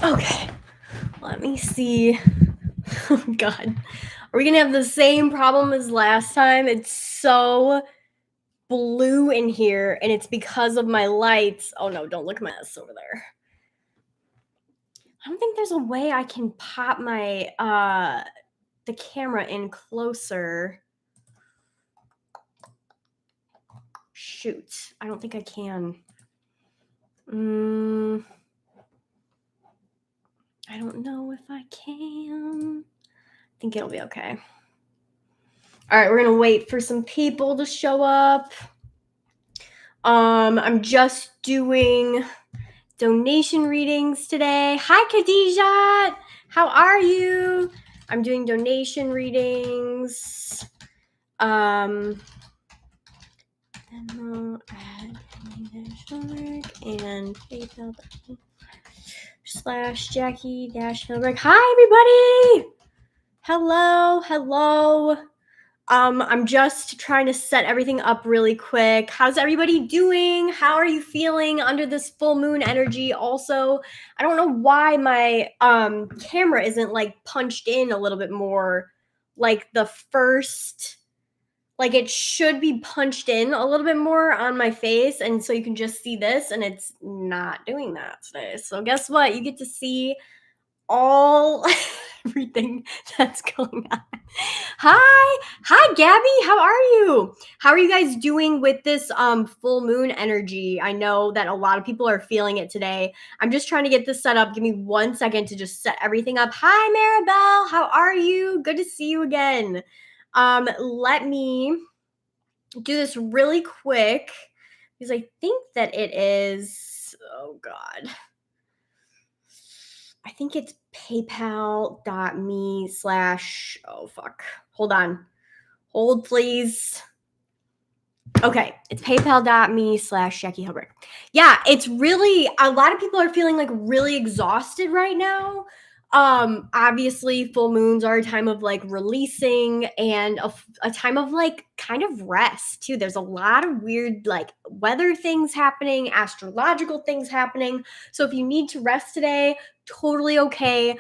Okay, let me see. Oh God, are we gonna have the same problem as last time? It's so blue in here, and it's because of my lights. Oh no, don't look at my mess over there. I don't think there's a way I can pop my the camera in closer. Shoot, I don't think I can. I don't know if I can. I think it'll be okay. All right, we're gonna wait for some people to show up. I'm just doing donation readings today. Hi, Khadijah. How are you? I'm doing donation readings. And PayPal.com/Jackie-Hilberg. Hi, everybody. Hello. I'm just trying to set everything up really quick. How's everybody doing? How are you feeling under this full moon energy? Also, I don't know why my camera isn't like punched in a little bit more like the first, like it should be punched in a little bit more on my face, and so you can just see this, and it's not doing that today. So guess what? You get to see all everything that's going on. Hi Gabby, how are you? How are you guys doing with this full moon energy? I know that a lot of people are feeling it today. I'm just trying to get this set up. Give me 1 second to just set everything up. Hi Maribel, how are you? Good to see you again. Let me do this really quick because I think that it is, oh God, I think it's paypal.me/ oh fuck, hold on, hold please. Okay, it's paypal.me/ Jackie Hilberg. Yeah, it's really, a lot of people are feeling like really exhausted right now. Obviously full moons are a time of like releasing and a time of like kind of rest too. There's a lot of weird like weather things happening, astrological things happening. So if you need to rest today, totally okay.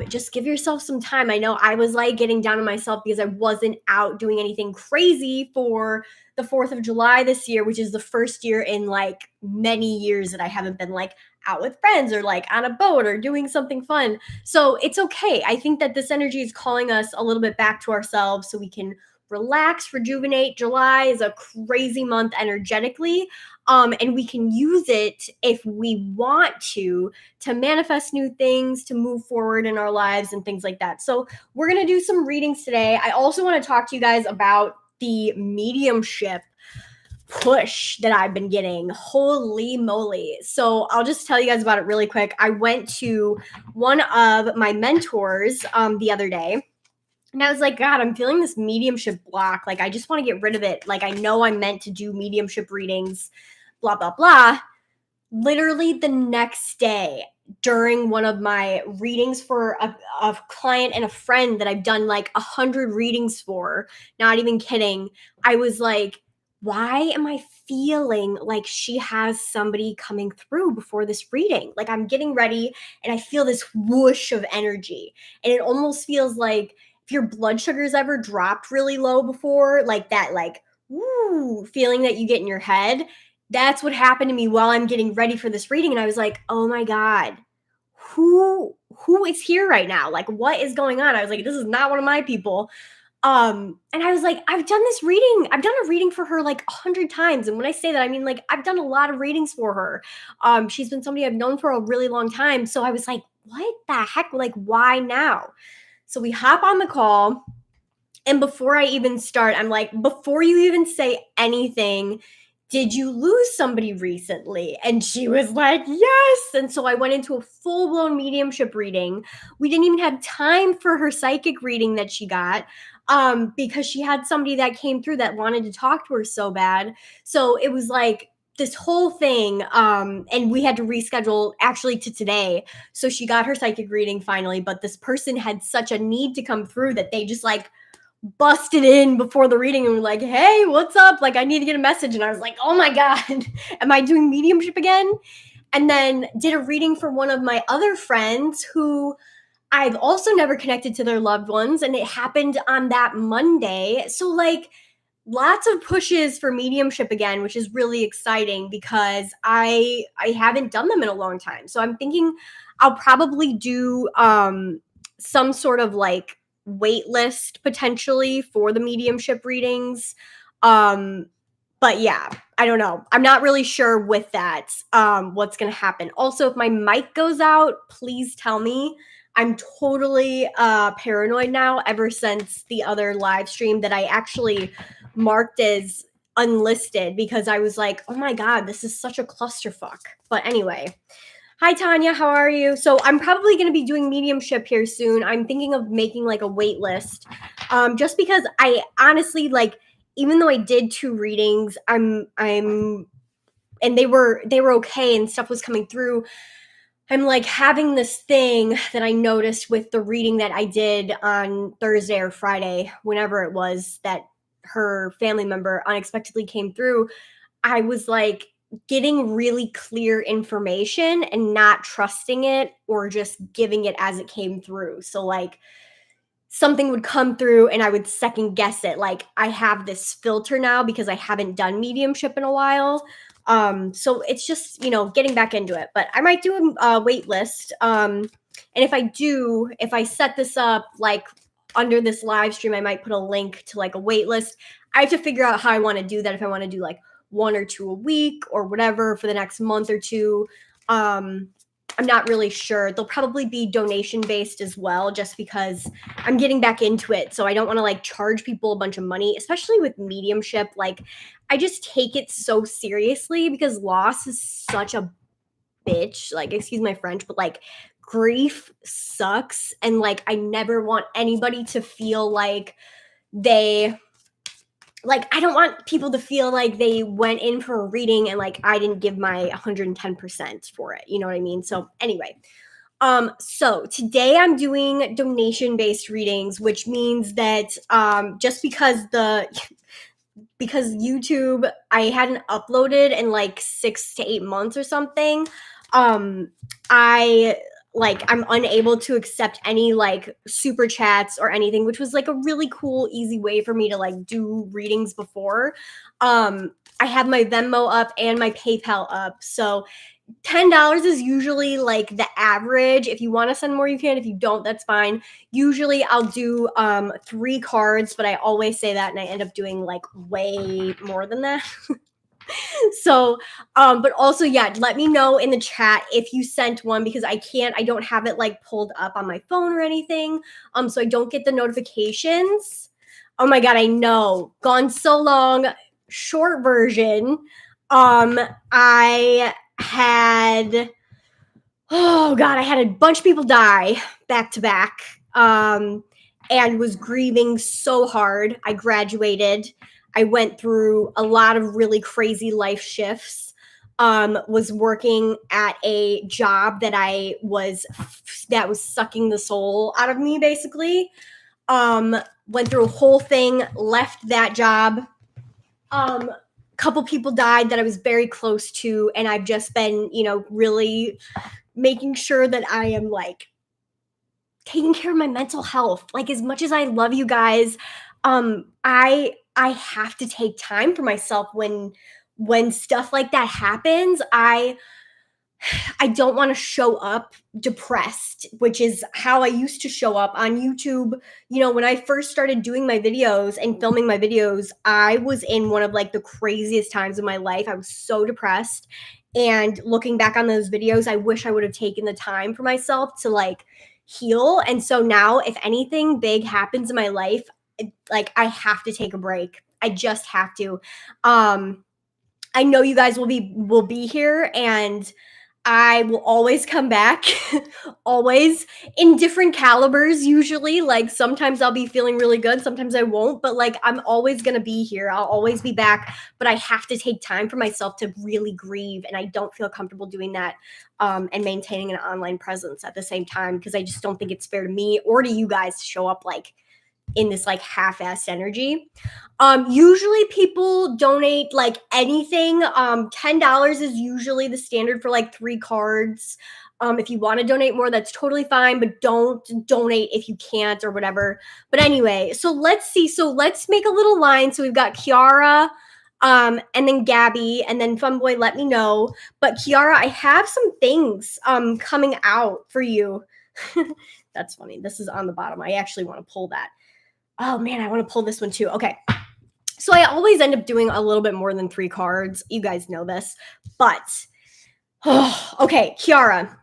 Just give yourself some time. I know I was like getting down on myself because I wasn't out doing anything crazy for the 4th of July this year, which is the first year in like many years that I haven't been like out with friends or like on a boat or doing something fun. So it's okay. I think that this energy is calling us a little bit back to ourselves so we can relax, rejuvenate. July is a crazy month energetically. And we can use it if we want to manifest new things, to move forward in our lives and things like that. So we're going to do some readings today. I also want to talk to you guys about the mediumship push that I've been getting. Holy moly. So I'll just tell you guys about it really quick. I went to one of my mentors the other day, and I was like, God, I'm feeling this mediumship block. Like, I just want to get rid of it. Like, I know I'm meant to do mediumship readings, blah, blah, blah. Literally the next day, during one of my readings for a client and a friend that I've done like 100 readings for, not even kidding, I was like, why am I feeling like she has somebody coming through before this reading? Like I'm getting ready and I feel this whoosh of energy. And it almost feels like if your blood sugars ever dropped really low before, like that, like, woo, feeling that you get in your head. That's what happened to me while I'm getting ready for this reading. And I was like, oh my God, who is here right now? Like, what is going on? I was like, this is not one of my people. And I was like, I've done this reading. I've done a reading for her like 100 times. And when I say that, I mean, like, I've done a lot of readings for her. She's been somebody I've known for a really long time. So I was like, what the heck? Like, why now? So we hop on the call. And before I even start, I'm like, before you even say anything, did you lose somebody recently? And she was like, yes. And so I went into a full-blown mediumship reading. We didn't even have time for her psychic reading that she got because she had somebody that came through that wanted to talk to her so bad. So it was like this whole thing, and we had to reschedule actually to today. So she got her psychic reading finally, but this person had such a need to come through that they just like busted in before the reading and were like, hey, what's up? Like, I need to get a message. And I was like, oh my God, am I doing mediumship again? and then did a reading for one of my other friends who I've also never connected to their loved ones, and it happened on that Monday. So, like, lots of pushes for mediumship again, which is really exciting because I haven't done them in a long time. So I'm thinking I'll probably do some sort of like wait list potentially for the mediumship readings. Um but yeah, I don't know. I'm not really sure with that what's going to happen. Also, if my mic goes out, please tell me. I'm totally paranoid now ever since the other live stream that I actually marked as unlisted because I was like, oh my God, this is such a clusterfuck. But anyway, hi Tanya, how are you? So I'm probably going to be doing mediumship here soon. I'm thinking of making like a wait list just because I honestly like, even though I did 2 readings, I'm and they were okay and stuff was coming through. I'm like having this thing that I noticed with the reading that I did on Thursday or Friday, whenever it was that her family member unexpectedly came through. I was like getting really clear information and not trusting it or just giving it as it came through. So, like, something would come through and I would second guess it. Like, I have this filter now because I haven't done mediumship in a while. So it's just, getting back into it. But I might do a wait list. And if I set this up like under this live stream, I might put a link to like a wait list. I have to figure out how I want to do that. If I want to do like 1 or 2 a week or whatever for the next month or two. I'm not really sure. They'll probably be donation based as well, just because I'm getting back into it. So I don't want to like charge people a bunch of money, especially with mediumship. Like, I just take it so seriously because loss is such a bitch. Like, excuse my French, but like grief sucks. And like, I never want anybody to feel like I don't want people to feel like they went in for a reading and like I didn't give my 110% for it. You know what I mean? So anyway, so today I'm doing donation-based readings, which means that just because YouTube I hadn't uploaded in like 6 to 8 months or something, I'm unable to accept any like super chats or anything, which was like a really cool, easy way for me to like do readings before. I have my Venmo up and my PayPal up. So $10 is usually like the average. If you want to send more, you can. If you don't, that's fine. Usually I'll do 3 cards, but I always say that and I end up doing like way more than that. So, but also, yeah, let me know in the chat if you sent one because I don't have it like pulled up on my phone or anything. So I don't get the notifications. Oh my God, I know. Gone so long. Short version. I had a bunch of people die back to back. And was grieving so hard. I graduated. I went through a lot of really crazy life shifts. Was working at a job that was sucking the soul out of me, basically. Went through a whole thing, left that job. Couple people died that I was very close to, and I've just been, really making sure that I am like taking care of my mental health. Like, as much as I love you guys, I have to take time for myself when stuff like that happens. I don't want to show up depressed, which is how I used to show up on YouTube. When I first started doing my videos and filming my videos, I was in one of like the craziest times of my life. I was so depressed. And looking back on those videos, I wish I would have taken the time for myself to like heal. And so now if anything big happens in my life, like I have to take a break. I just have to. I know you guys will be here, and I will always come back, always in different calibers, usually. Like, sometimes I'll be feeling really good, sometimes I won't, but like, I'm always going to be here. I'll always be back, but I have to take time for myself to really grieve. And I don't feel comfortable doing that and maintaining an online presence at the same time, because I just don't think it's fair to me or to you guys to show up like in this like half-assed energy. Usually people donate like anything. $10 is usually the standard for like 3 cards. If you want to donate more, that's totally fine, but don't donate if you can't or whatever. But anyway, so let's see. So let's make a little line. So we've got Kiara, and then Gabby, and then Funboy, let me know. But Kiara, I have some things coming out for you. That's funny. This is on the bottom. I actually want to pull that. Oh man, I want to pull this one too. Okay. So I always end up doing a little bit more than 3 cards. You guys know this. But okay, Kiara.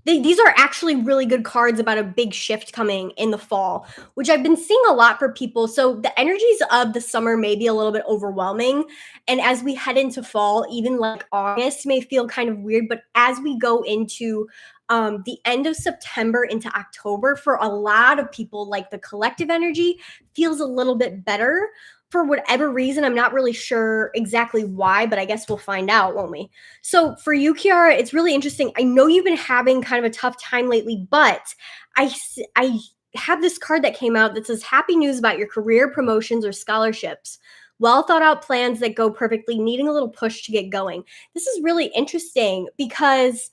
These are actually really good cards about a big shift coming in the fall, which I've been seeing a lot for people. So the energies of the summer may be a little bit overwhelming. And as we head into fall, even like August may feel kind of weird. But as we go into the end of September into October, for a lot of people, like the collective energy feels a little bit better. For whatever reason, I'm not really sure exactly why, but I guess we'll find out, won't we? So for you, Kiara, it's really interesting. I know you've been having kind of a tough time lately, but I have this card that came out that says happy news about your career, promotions, or scholarships. Well thought out plans that go perfectly, needing a little push to get going. This is really interesting because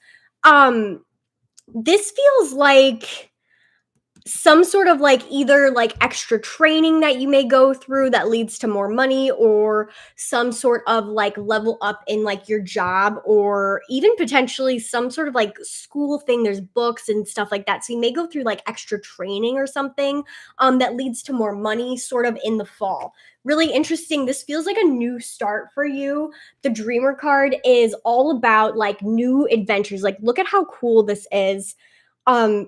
this feels like some sort of like either like extra training that you may go through that leads to more money, or some sort of like level up in like your job, or even potentially some sort of like school thing. There's books and stuff like that. So you may go through like extra training or something that leads to more money sort of in the fall. Really interesting. This feels like a new start for you. The Dreamer card is all about like new adventures. Like look at how cool this is.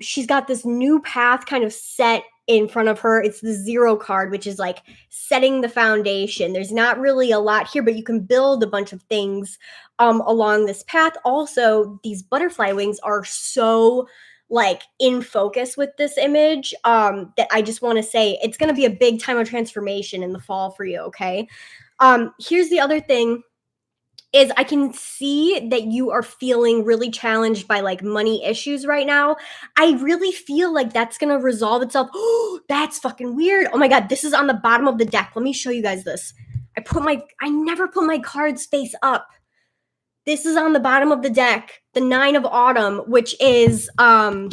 She's got this new path kind of set in front of her. It's the 0 card, which is like setting the foundation. There's not really a lot here, but you can build a bunch of things along this path. Also, these butterfly wings are so like in focus with this image that I just want to say it's going to be a big time of transformation in the fall for you, okay? Here's the other thing. Is I can see that you are feeling really challenged by like money issues right now. I really feel like that's going to resolve itself. Oh, that's fucking weird. Oh my God, this is on the bottom of the deck. Let me show you guys this. I never put my cards face up. This is on the bottom of the deck, the 9 of Autumn, which is an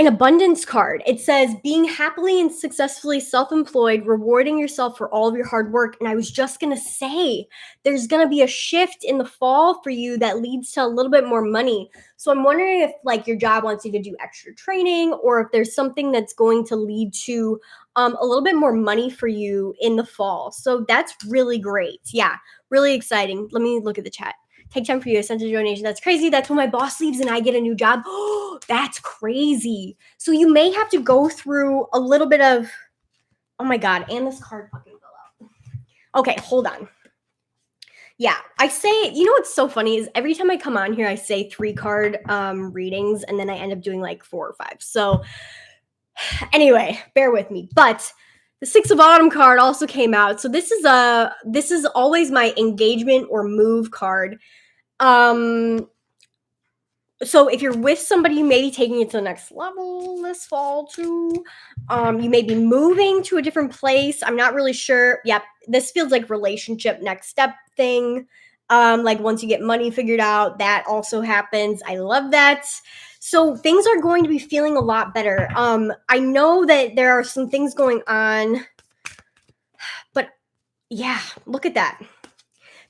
abundance card. It says being happily and successfully self-employed, rewarding yourself for all of your hard work. And I was just going to say, there's going to be a shift in the fall for you that leads to a little bit more money. So I'm wondering if like your job wants you to do extra training, or if there's something that's going to lead to a little bit more money for you in the fall. So that's really great. Yeah, really exciting. Let me look at the chat. Take time for you, send a donation. That's crazy. That's when my boss leaves and I get a new job. Oh, that's crazy. So you may have to go through a little bit of, oh my God, and this card fucking fell out. Okay, hold on. Yeah, I say, you know what's so funny is every time I come on here, I say 3 card readings, and then I end up doing like 4 or 5. So anyway, bear with me. But the 6 of Autumn card also came out. So this is always my engagement or move card. So if you're with somebody, you may be taking it to the next level this fall too. You may be moving to a different place. I'm not really sure. Yep, this feels like relationship next step thing. Like once you get money figured out, that also happens. I love that. So things are going to be feeling a lot better. I know that there are some things going on, but yeah, look at that.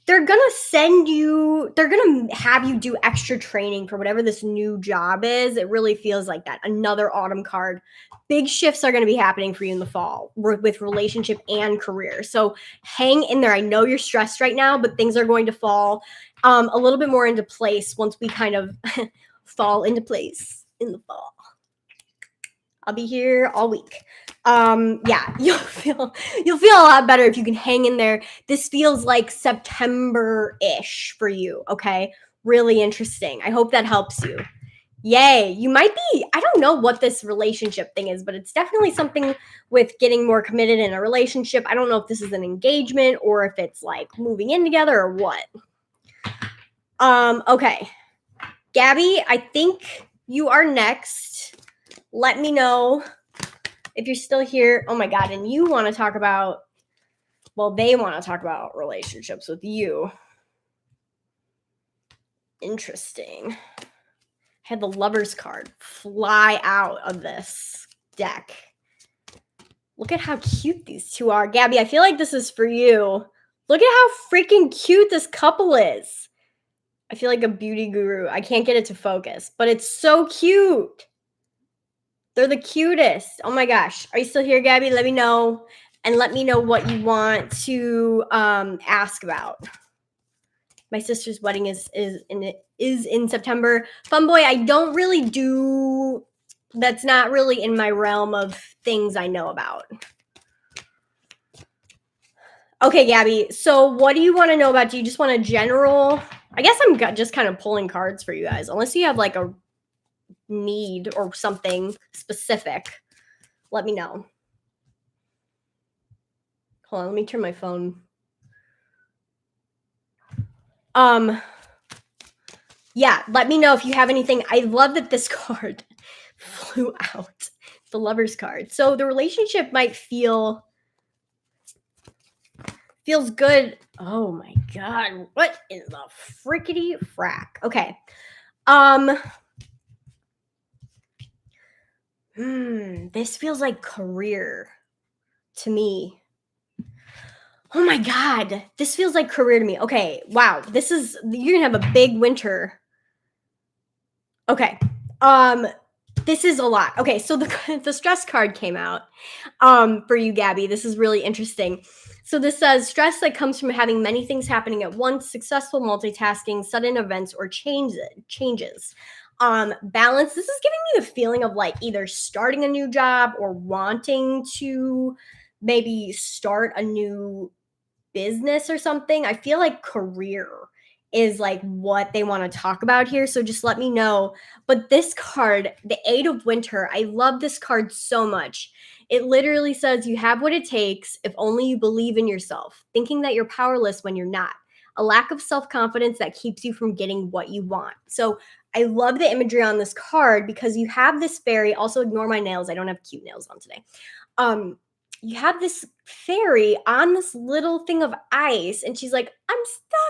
They're going to have you do extra training for whatever this new job is. It really feels like that. Another Autumn card. Big shifts are going to be happening for you in the fall with relationship and career. So hang in there. I know you're stressed right now, but things are going to fall a little bit more into place once we kind of fall into place in the fall. I'll be here all week. Yeah, you'll feel a lot better if you can hang in there. This feels like September-ish for you, okay? Really interesting. I hope that helps you. Yay. You might be, I don't know what this relationship thing is, but it's definitely something with getting more committed in a relationship. I don't know if this is an engagement or if it's like moving in together or what. Okay. Gabby, I think you are next. Let me know if you're still here, oh my God, and you want to talk about, well, they want to talk about relationships with you. Interesting. I had the Lovers card fly out of this deck. Look at how cute these two are. Gabby, I feel like this is for you. Look at how freaking cute this couple is. I feel like a beauty guru. I can't get it to focus, but it's so cute. They're the cutest. Oh my gosh. Are you still here, Gabby? Let me know. And let me know what you want to ask about. My sister's wedding is in September. Fun boy, I don't really do. That's not really in my realm of things I know about. Okay, Gabby. So what do you want to know about? Do you just want a general? I guess I'm just kind of pulling cards for you guys, unless you have like a need or something specific. Let me know. Hold on, let me turn my phone. Yeah, let me know if you have anything. I love that this card flew out. The Lovers card. So the relationship might feels good. Oh my God. What in the frickety frack? Okay. This feels like career to me. Oh my God. This feels like career to me. Okay. Wow. You're going to have a big winter. Okay. This is a lot. Okay. So the stress card came out for you, Gabby. This is really interesting. So this says stress that comes from having many things happening at once, successful multitasking, sudden events, or changes. Balance. This is giving me the feeling of like either starting a new job or wanting to maybe start a new business or something. I feel like career is like what they want to talk about here. So just let me know. But this card, the 8 of Winter, I love this card so much. It literally says you have what it takes if only you believe in yourself, thinking that you're powerless when you're not. A lack of self-confidence that keeps you from getting what you want. So I love the imagery on this card because you have this fairy. Also ignore my nails. I don't have cute nails on today. You have this fairy on this little thing of ice, and she's like, I'm stuck.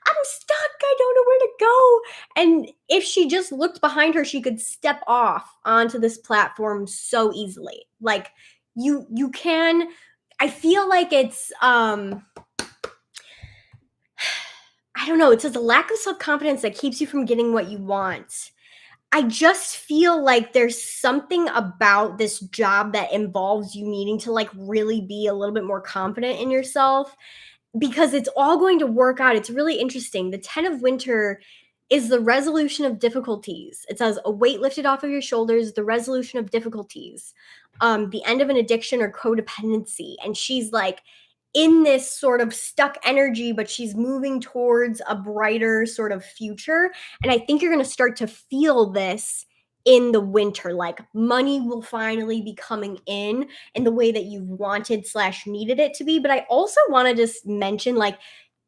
I don't know where to go. And if she just looked behind her, she could step off onto this platform so easily. Like you can, I feel like it's, I don't know. It says a lack of self-confidence that keeps you from getting what you want. I just feel like there's something about this job that involves you needing to like really be a little bit more confident in yourself because it's all going to work out. It's really interesting. The 10 of Winter is the resolution of difficulties. It says a weight lifted off of your shoulders, the resolution of difficulties, the end of an addiction or codependency. And she's like in this sort of stuck energy, but she's moving towards a brighter sort of future. And I think you're going to start to feel this in the winter. Like money will finally be coming in the way that you wanted / needed it to be. But I also want to just mention, like,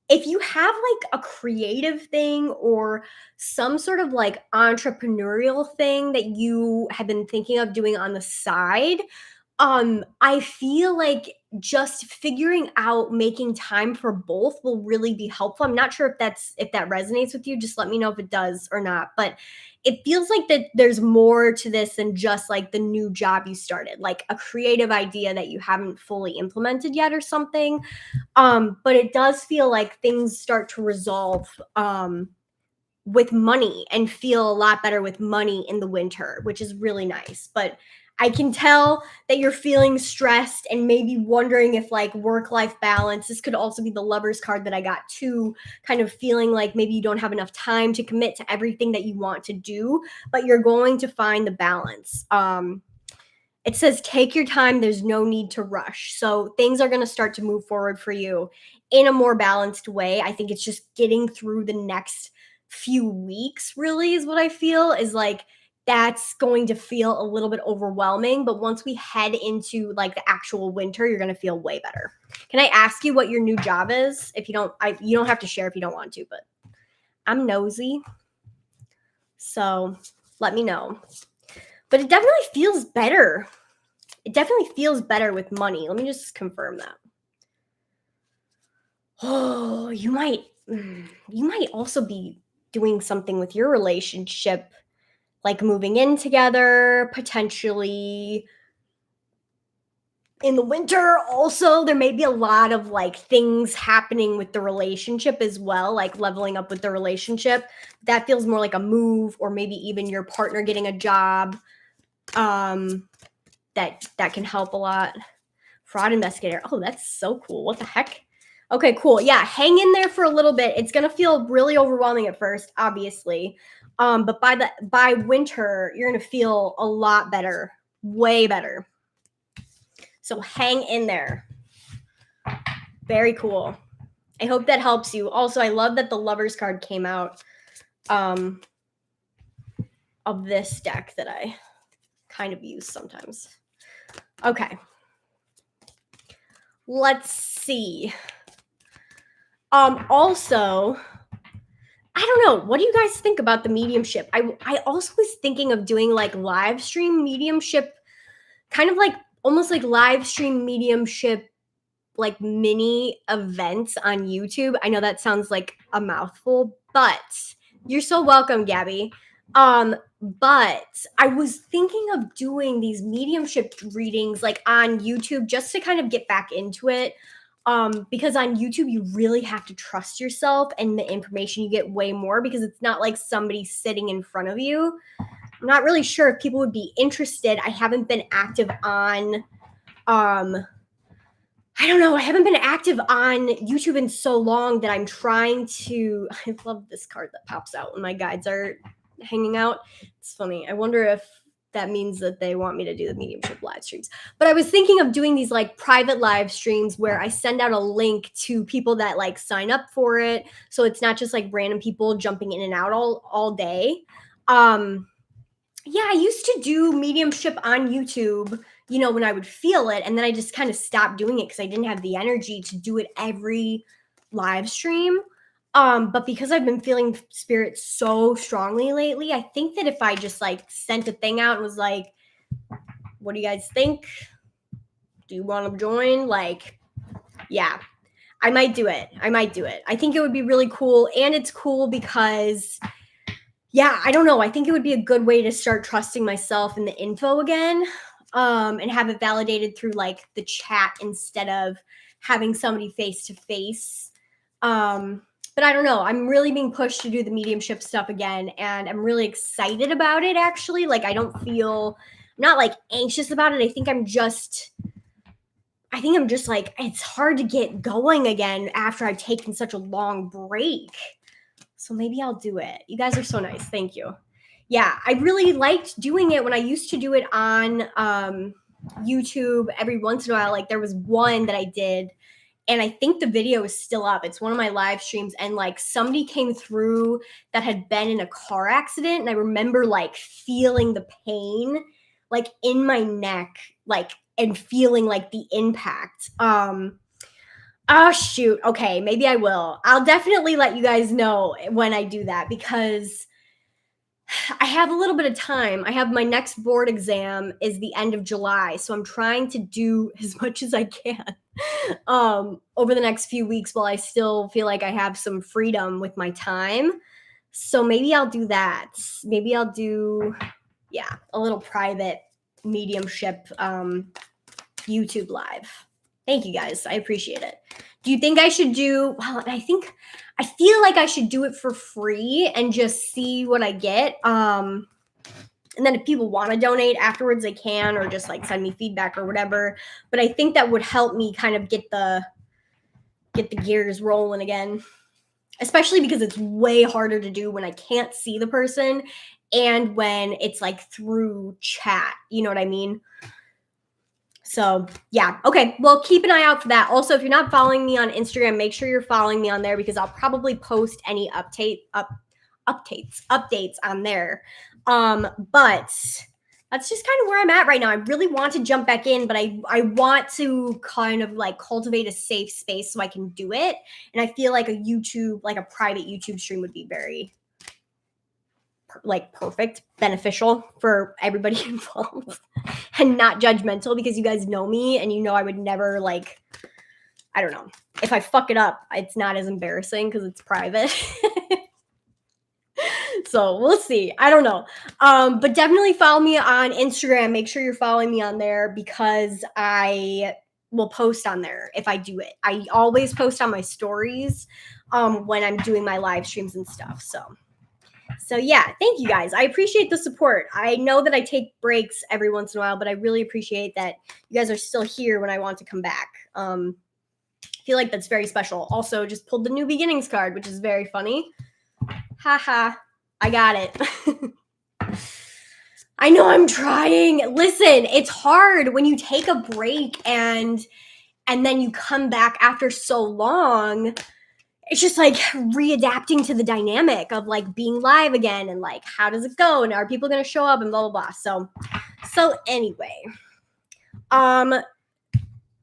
if you have like a creative thing or some sort of like entrepreneurial thing that you have been thinking of doing on the side, I feel like just figuring out making time for both will really be helpful. I'm not sure if that resonates with you. Just let me know if it does or not. But it feels like that there's more to this than just like the new job you started, like a creative idea that you haven't fully implemented yet or something. But it does feel like things start to resolve with money and feel a lot better with money in the winter, which is really nice. But I can tell that you're feeling stressed and maybe wondering if like work-life balance, this could also be the Lovers card that I got too, kind of feeling like maybe you don't have enough time to commit to everything that you want to do, but you're going to find the balance. It says, take your time. There's no need to rush. So things are going to start to move forward for you in a more balanced way. I think it's just getting through the next few weeks really is what I feel is like, that's going to feel a little bit overwhelming. But once we head into like the actual winter, you're going to feel way better. Can I ask you what your new job is? If you don't, you don't have to share if you don't want to, but I'm nosy. So let me know. But it definitely feels better. It definitely feels better with money. Let me just confirm that. Oh, you might also be doing something with your relationship, like moving in together, potentially in the winter. Also, there may be a lot of like things happening with the relationship as well, like leveling up with the relationship. That feels more like a move, or maybe even your partner getting a job. That can help a lot. Fraud investigator. Oh, that's so cool. What the heck? Okay, cool. Yeah, hang in there for a little bit. It's gonna feel really overwhelming at first, obviously. But by winter, you're gonna feel a lot better, way better. So hang in there. Very cool. I hope that helps you. Also, I love that the Lovers card came out of this deck that I kind of use sometimes. Okay. Let's see. Also, I don't know. What do you guys think about the mediumship? I also was thinking of doing like live stream mediumship, kind of like almost like live stream mediumship, like mini events on YouTube. I know that sounds like a mouthful, but you're so welcome, Gabby. But I was thinking of doing these mediumship readings like on YouTube just to kind of get back into it. Because on YouTube, you really have to trust yourself and the information you get way more, because it's not like somebody sitting in front of you. I'm not really sure if people would be interested. I haven't been active on, I don't know. I haven't been active on YouTube in so long that I'm trying to, I love this card that pops out when my guides are hanging out. It's funny. I wonder if that means that they want me to do the mediumship live streams. But I was thinking of doing these like private live streams where I send out a link to people that like sign up for it. So it's not just like random people jumping in and out all day. Yeah, I used to do mediumship on YouTube, you know, when I would feel it. And then I just kind of stopped doing it because I didn't have the energy to do it every live stream. But because I've been feeling spirit so strongly lately, I think that if I just like sent a thing out and was like, what do you guys think? Do you want to join? Like, yeah, I might do it. I think it would be really cool. And it's cool because, yeah, I don't know. I think it would be a good way to start trusting myself and the info again, and have it validated through like the chat instead of having somebody face to face. But I don't know. I'm really being pushed to do the mediumship stuff again, and I'm really excited about it, actually. Like, I'm not like anxious about it. I think I'm just like, it's hard to get going again after I've taken such a long break. So maybe I'll do it. You guys are so nice. Thank you. Yeah, I really liked doing it when I used to do it on YouTube every once in a while. Like, there was one that I did, and I think the video is still up. It's one of my live streams, and like somebody came through that had been in a car accident, and I remember like feeling the pain like in my neck, like, and feeling like the impact. Oh shoot. Okay, maybe I will. I'll definitely let you guys know when I do that, because I have a little bit of time. I have my next board exam is the end of July, so I'm trying to do as much as I can over the next few weeks while I still feel like I have some freedom with my time. So maybe I'll do that. Maybe I'll do, yeah, a little private mediumship YouTube live. Thank you guys. I appreciate it. Do you think I should do, well, I feel like I should do it for free and just see what I get. And then if people want to donate afterwards, they can, or just like send me feedback or whatever. But I think that would help me kind of get the gears rolling again, especially because it's way harder to do when I can't see the person and when it's like through chat. You know what I mean? So yeah, okay. Well, keep an eye out for that. Also, if you're not following me on Instagram, make sure you're following me on there, because I'll probably post any updates on there. But that's just kind of where I'm at right now. I really want to jump back in, but I want to kind of like cultivate a safe space so I can do it. And I feel like a private YouTube stream would be very, like perfect, beneficial for everybody involved and not judgmental, because you guys know me and you know I would never, like, I don't know. If I fuck it up, it's not as embarrassing because it's private. So we'll see. I don't know. But definitely follow me on Instagram. Make sure you're following me on there, because I will post on there if I do it. I always post on my stories when I'm doing my live streams and stuff. So yeah, thank you guys. I appreciate the support. I know that I take breaks every once in a while, but I really appreciate that you guys are still here when I want to come back. I feel like that's very special. Also, just pulled the New Beginnings card, which is very funny. Haha, I got it. I know I'm trying. Listen, it's hard when you take a break and then you come back after so long. It's just like readapting to the dynamic of like being live again, and like, how does it go, and are people going to show up, and blah blah blah. So anyway,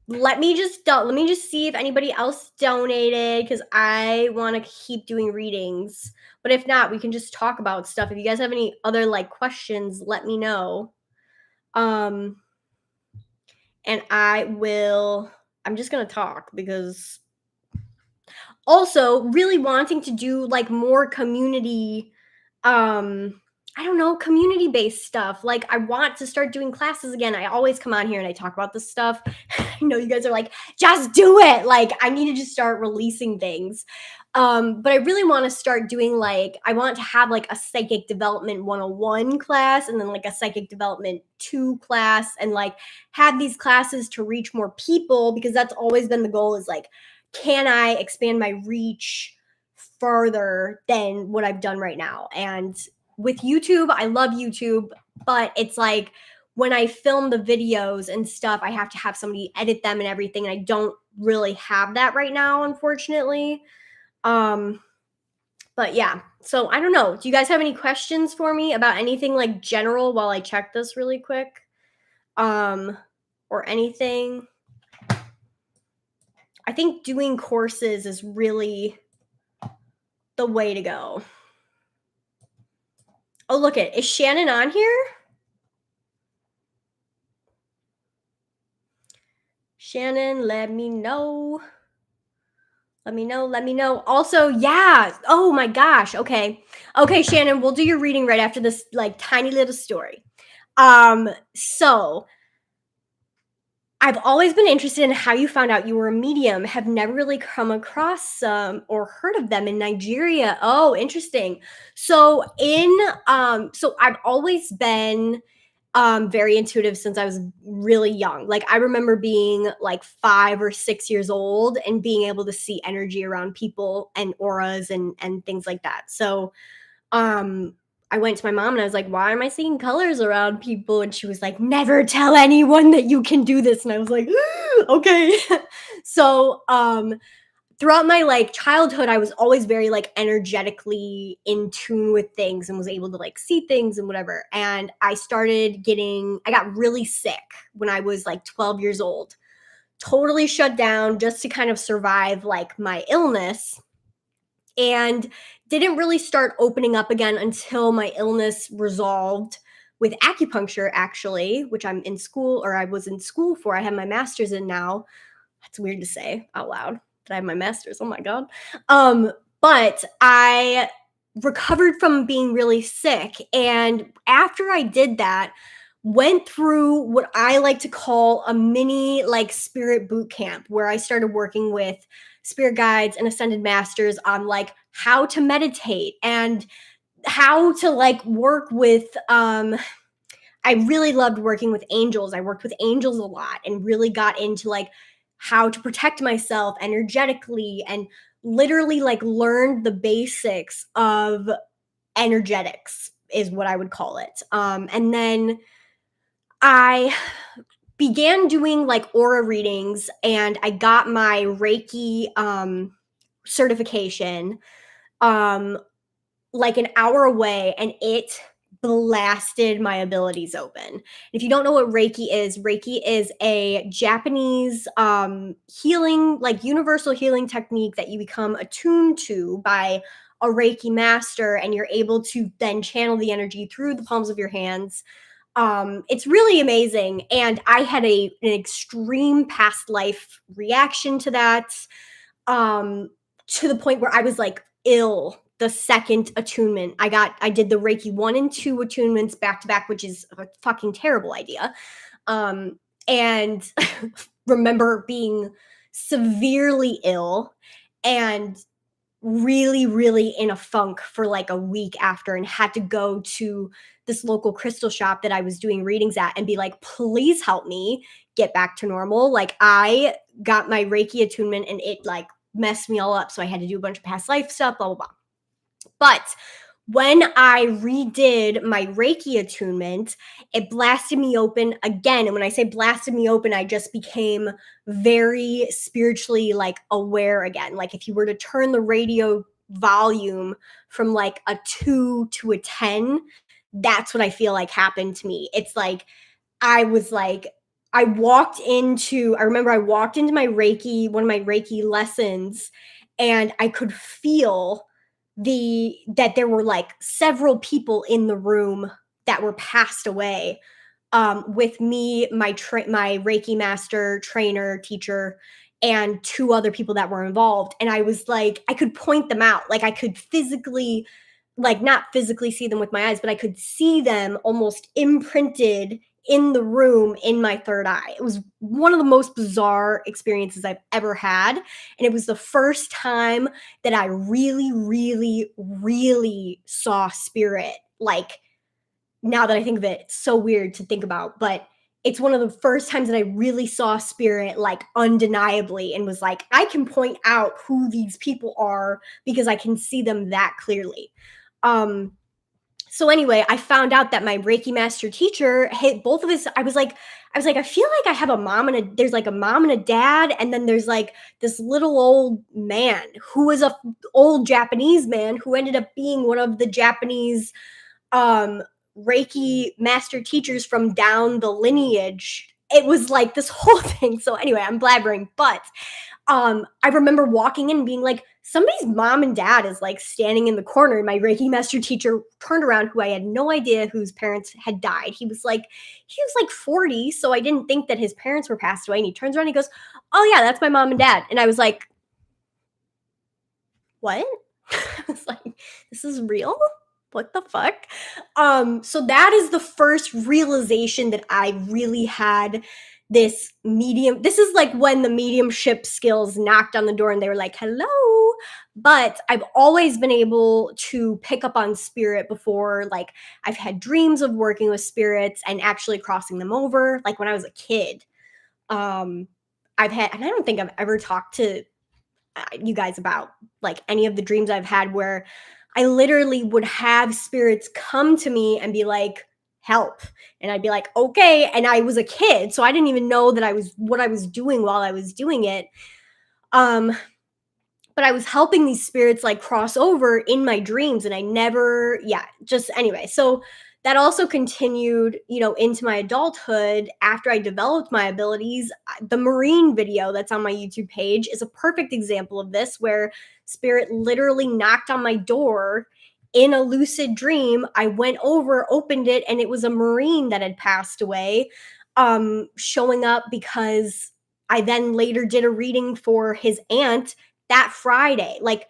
let me just see if anybody else donated, because I want to keep doing readings. But if not, we can just talk about stuff. If you guys have any other like questions, let me know. And I'm just gonna talk, because also really wanting to do like more community, I don't know, community-based stuff. Like, I want to start doing classes again. I always come on here and I talk about this stuff. I know you guys are like, just do it. Like, I need to just start releasing things. But I really want to start doing, like, I want to have like a psychic development 101 class, and then like a psychic development 2 class, and like have these classes to reach more people, because that's always been the goal, is like, can I expand my reach further than what I've done right now? And with YouTube, I love YouTube, but it's like when I film the videos and stuff, I have to have somebody edit them and everything, and I don't really have that right now, unfortunately. But yeah, so I don't know. Do you guys have any questions for me about anything like general while I check this really quick? Or anything? I think doing courses is really the way to go. Oh, look it. Is Shannon on here? Shannon, let me know. Let me know. Also, yeah. Oh my gosh. Okay, Shannon, we'll do your reading right after this like tiny little story. So I've always been interested in how you found out you were a medium. Have never really come across some or heard of them in Nigeria. Oh, interesting. So I've always been very intuitive since I was really young. Like, I remember being like 5 or 6 years old and being able to see energy around people and auras and things like that. So I went to my mom and I was like, why am I seeing colors around people? And she was like, never tell anyone that you can do this. And I was like, okay. So throughout my like childhood, I was always very like energetically in tune with things and was able to like see things and whatever. And I got really sick when I was like 12 years old, totally shut down just to kind of survive like my illness, and didn't really start opening up again until my illness resolved with acupuncture, actually, which I was in school for. I have my master's in now. That's weird to say out loud that I have my master's. Oh my God. But I recovered from being really sick. And after I did that, went through what I like to call a mini like spirit boot camp, where I started working with spirit guides and ascended masters on like how to meditate and how to like work with I really loved working with angels. I worked with angels a lot and really got into like how to protect myself energetically, and literally like learned the basics of energetics is what I would call it. And then I began doing like aura readings, and I got my Reiki certification like an hour away, and it blasted my abilities open. If you don't know what Reiki is a Japanese healing, like universal healing technique that you become attuned to by a Reiki master and you're able to then channel the energy through the palms of your hands. It's really amazing. And I had an extreme past life reaction to that, to the point where I was like ill the second attunement. I did the Reiki 1 and 2 attunements back to back, which is a fucking terrible idea. And remember being severely ill and really, really in a funk for like a week after, and had to go to this local crystal shop that I was doing readings at and be like, please help me get back to normal. Like, I got my Reiki attunement and it like messed me all up. So I had to do a bunch of past life stuff, blah, blah, blah. But when I redid my Reiki attunement, it blasted me open again. And when I say blasted me open, I just became very spiritually like aware again. Like, if you were to turn the radio volume from like a 2 to a 10, that's what I feel like happened to me. It's like, I was like, I remember I walked into my Reiki, one of my Reiki lessons, and I could feel that there were like several people in the room that were passed away, with me, my Reiki master, trainer, teacher, and 2 other people that were involved. And I was like, I could point them out. Like, I could physically, like, not physically see them with my eyes, but I could see them almost imprinted in the room in my third eye. It was one of the most bizarre experiences I've ever had. And it was the first time that I really, really, really saw spirit. Like, now that I think of it, it's so weird to think about, but it's one of the first times that I really saw spirit, like, undeniably, and was like, I can point out who these people are because I can see them that clearly. So anyway, I found out that my Reiki master teacher hit both of his. I was like, I feel like I have a mom and there's like a mom and a dad, and then there's like this little old man who was a old Japanese man who ended up being one of the Japanese Reiki master teachers from down the lineage. It was like this whole thing. So anyway, I'm blabbering, but I remember walking in and being like, somebody's mom and dad is like standing in the corner. And my Reiki master teacher turned around, who I had no idea whose parents had died. He was like 40. So I didn't think that his parents were passed away. And he turns around and he goes, oh yeah, that's my mom and dad. And I was like, what? I was like, this is real? What the fuck? So that is the first realization that I really had this is like when the mediumship skills knocked on the door and they were like, hello. But I've always been able to pick up on spirit before. Like, I've had dreams of working with spirits and actually crossing them over. Like, when I was a kid, and I don't think I've ever talked to you guys about like any of the dreams I've had where I literally would have spirits come to me and be like, help. And I'd be like, okay. And I was a kid, so I didn't even know what I was doing while I was doing it. But I was helping these spirits like cross over in my dreams, and I never, just anyway. So that also continued, into my adulthood after I developed my abilities. The Marine video that's on my YouTube page is a perfect example of this, where spirit literally knocked on my door in a lucid dream. I went over, opened it, and it was a Marine that had passed away, showing up because I then later did a reading for his aunt that Friday. Like,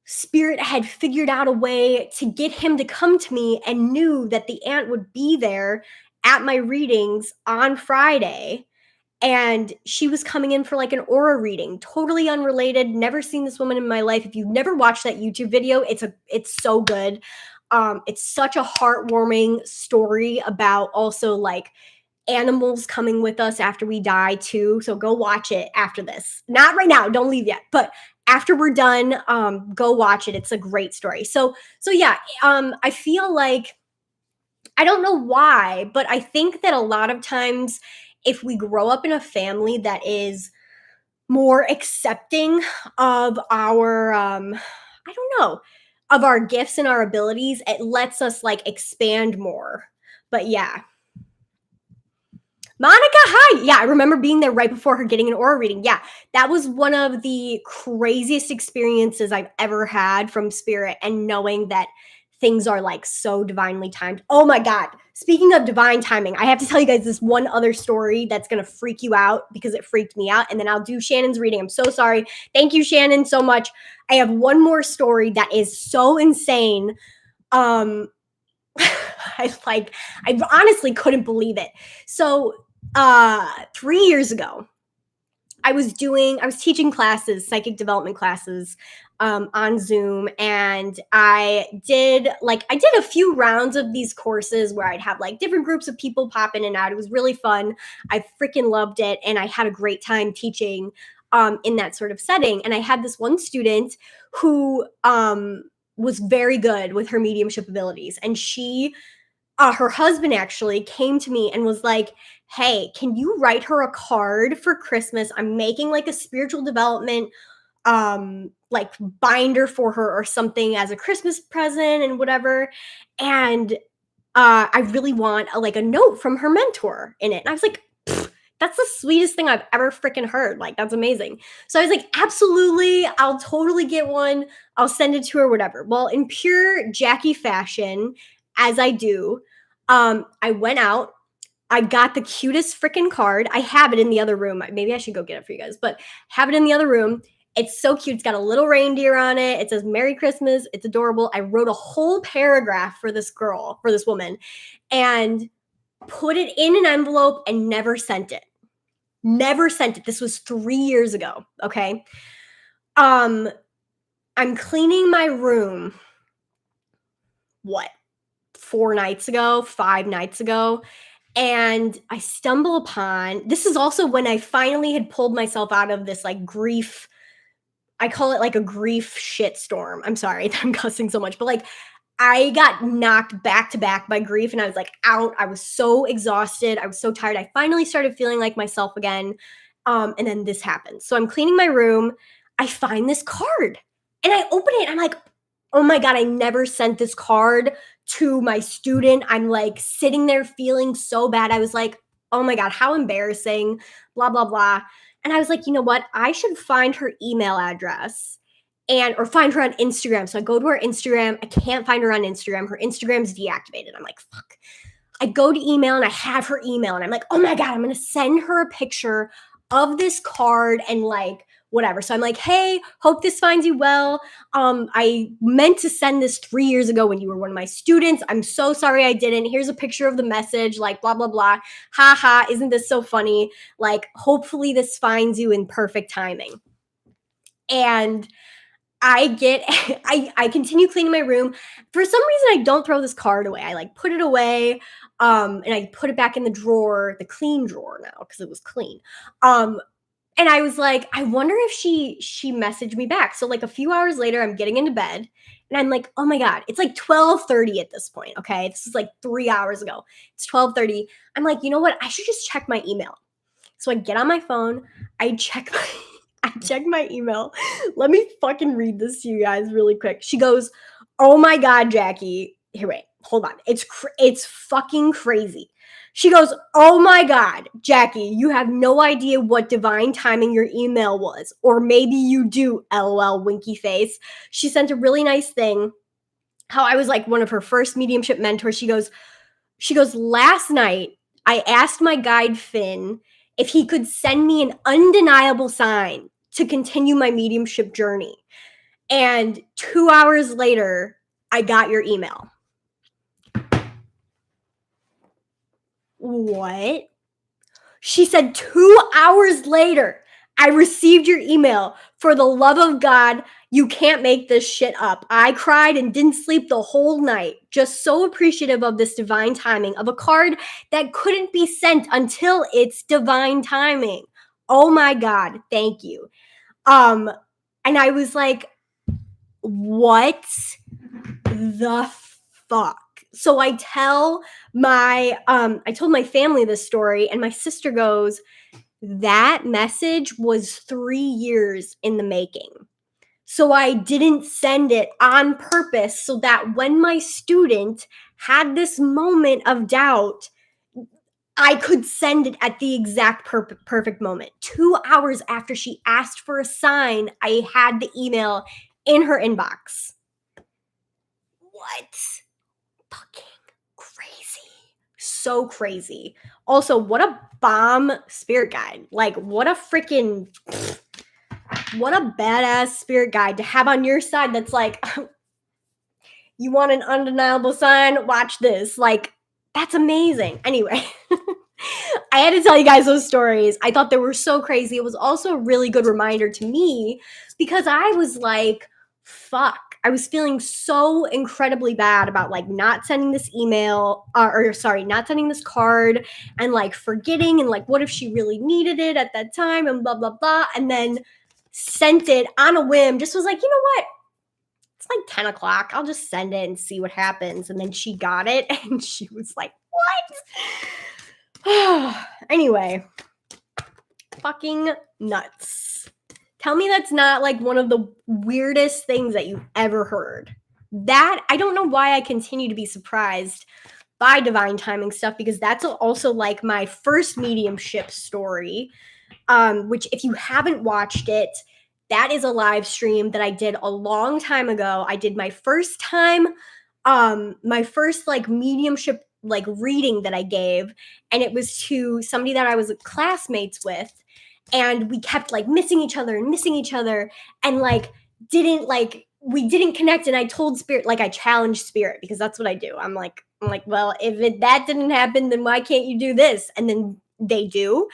spirit had figured out a way to get him to come to me and knew that the aunt would be there at my readings on Friday. And she was coming in for like an aura reading, totally unrelated. Never seen this woman in my life. If you've never watched that YouTube video, it's so good. It's such a heartwarming story about also like animals coming with us after we die too. So go watch it after this. Not right now, don't leave yet, but after we're done, go watch it. It's a great story. So yeah, I feel like, I don't know why, but I think that a lot of times if we grow up in a family that is more accepting of our, I don't know, of our gifts and our abilities, it lets us like expand more. But yeah. Monica, hi. Yeah, I remember being there right before her getting an aura reading. Yeah, that was one of the craziest experiences I've ever had from spirit, and knowing that things are like so divinely timed. Oh my God. Speaking of divine timing, I have to tell you guys this one other story that's going to freak you out because it freaked me out. And then I'll do Shannon's reading. I'm so sorry. Thank you, Shannon, so much. I have one more story that is so insane. I honestly couldn't believe it. So 3 years ago, I was teaching classes, psychic development classes, on Zoom, and I did a few rounds of these courses where I'd have like different groups of people pop in and out. It was really fun. I freaking loved it, and I had a great time teaching in that sort of setting. And I had this one student who was very good with her mediumship abilities, and her husband actually came to me and was like, hey, can you write her a card for Christmas? I'm making like a spiritual development like binder for her or something as a Christmas present and whatever. And I really want like a note from her mentor in it. And I was like, that's the sweetest thing I've ever freaking heard. Like, that's amazing. So I was like, absolutely, I'll totally get one. I'll send it to her, whatever. Well, in pure Jackie fashion, as I do, I went out. I got the cutest freaking card. I have it in the other room. Maybe I should go get it for you guys, but have it in the other room. It's so cute. It's got a little reindeer on it. It says Merry Christmas. It's adorable. I wrote a whole paragraph for this woman, and put it in an envelope and never sent it. Never sent it. This was 3 years ago, okay? I'm cleaning my room, 5 nights ago, and I stumble upon, this is also when I finally had pulled myself out of this like grief. I call it like a grief shitstorm. I'm sorry that I'm cussing so much, but like I got knocked back to back by grief, and I was like out. I was so exhausted. I was so tired. I finally started feeling like myself again. And then this happened. So I'm cleaning my room. I find this card and I open it. And I'm like, oh my God, I never sent this card to my student. I'm like sitting there feeling so bad. I was like, oh my God, how embarrassing, blah, blah, blah. And I was like, you know what? I should find her email address or find her on Instagram. So I go to her Instagram. I can't find her on Instagram. Her Instagram's deactivated. I'm like, fuck. I go to email and I have her email, and I'm like, oh my God, I'm going to send her a picture of this card and like whatever. So I'm like, hey, hope this finds you well. I meant to send this 3 years ago when you were one of my students. I'm so sorry I didn't. Here's a picture of the message, like blah, blah, blah. Ha ha. Isn't this so funny? Like, hopefully this finds you in perfect timing. And I continue cleaning my room. For some reason, I don't throw this card away. I like put it away, and I put it back in the drawer, the clean drawer now, because it was clean. And I was like, I wonder if she messaged me back. So like a few hours later, I'm getting into bed, and I'm like, oh my God, it's like 12:30 at this point. Okay, this is like 3 hours ago. It's 12:30. I'm like, you know what? I should just check my email. So I get on my phone. I check my email. Let me fucking read this to you guys really quick. She goes, oh my God, Jackie. Here, wait, hold on. It's fucking crazy. She goes, oh my God, Jackie, you have no idea what divine timing your email was. Or maybe you do, LOL, winky face. She sent a really nice thing. How I was like one of her first mediumship mentors. She goes, last night, I asked my guide Finn if he could send me an undeniable sign to continue my mediumship journey. And 2 hours later, I got your email. What? She said 2 hours later, I received your email. For the love of God, you can't make this shit up. I cried and didn't sleep the whole night. Just so appreciative of this divine timing of a card that couldn't be sent until it's divine timing. Oh my God, thank you. And I was like, what the fuck? So I told my family this story, and my sister goes, that message was 3 years in the making. So I didn't send it on purpose so that when my student had this moment of doubt, I could send it at the exact perfect moment. 2 hours after she asked for a sign, I had the email in her inbox. What? Fucking crazy. So crazy. Also, what a bomb spirit guide. Like, what a badass spirit guide to have on your side that's like, you want an undeniable sign? Watch this. Like, that's amazing. Anyway, I had to tell you guys those stories. I thought they were so crazy. It was also a really good reminder to me because I was like, fuck. I was feeling so incredibly bad about like not sending this email not sending this card and like forgetting and like what if she really needed it at that time and blah, blah, blah. And then sent it on a whim, just was like, you know what? It's like 10 o'clock. I'll just send it and see what happens. And then she got it and she was like, what? Anyway, fucking nuts. Tell me that's not like one of the weirdest things that you've ever heard. That, I don't know why I continue to be surprised by divine timing stuff because that's also like my first mediumship story, which if you haven't watched it, that is a live stream that I did a long time ago. I did my first like mediumship like reading that I gave, and it was to somebody that I was classmates with, and we kept like missing each other and like we didn't connect. And I told spirit, like I challenged spirit because that's what I do. I'm like, well, if that didn't happen, then why can't you do this? And then they do.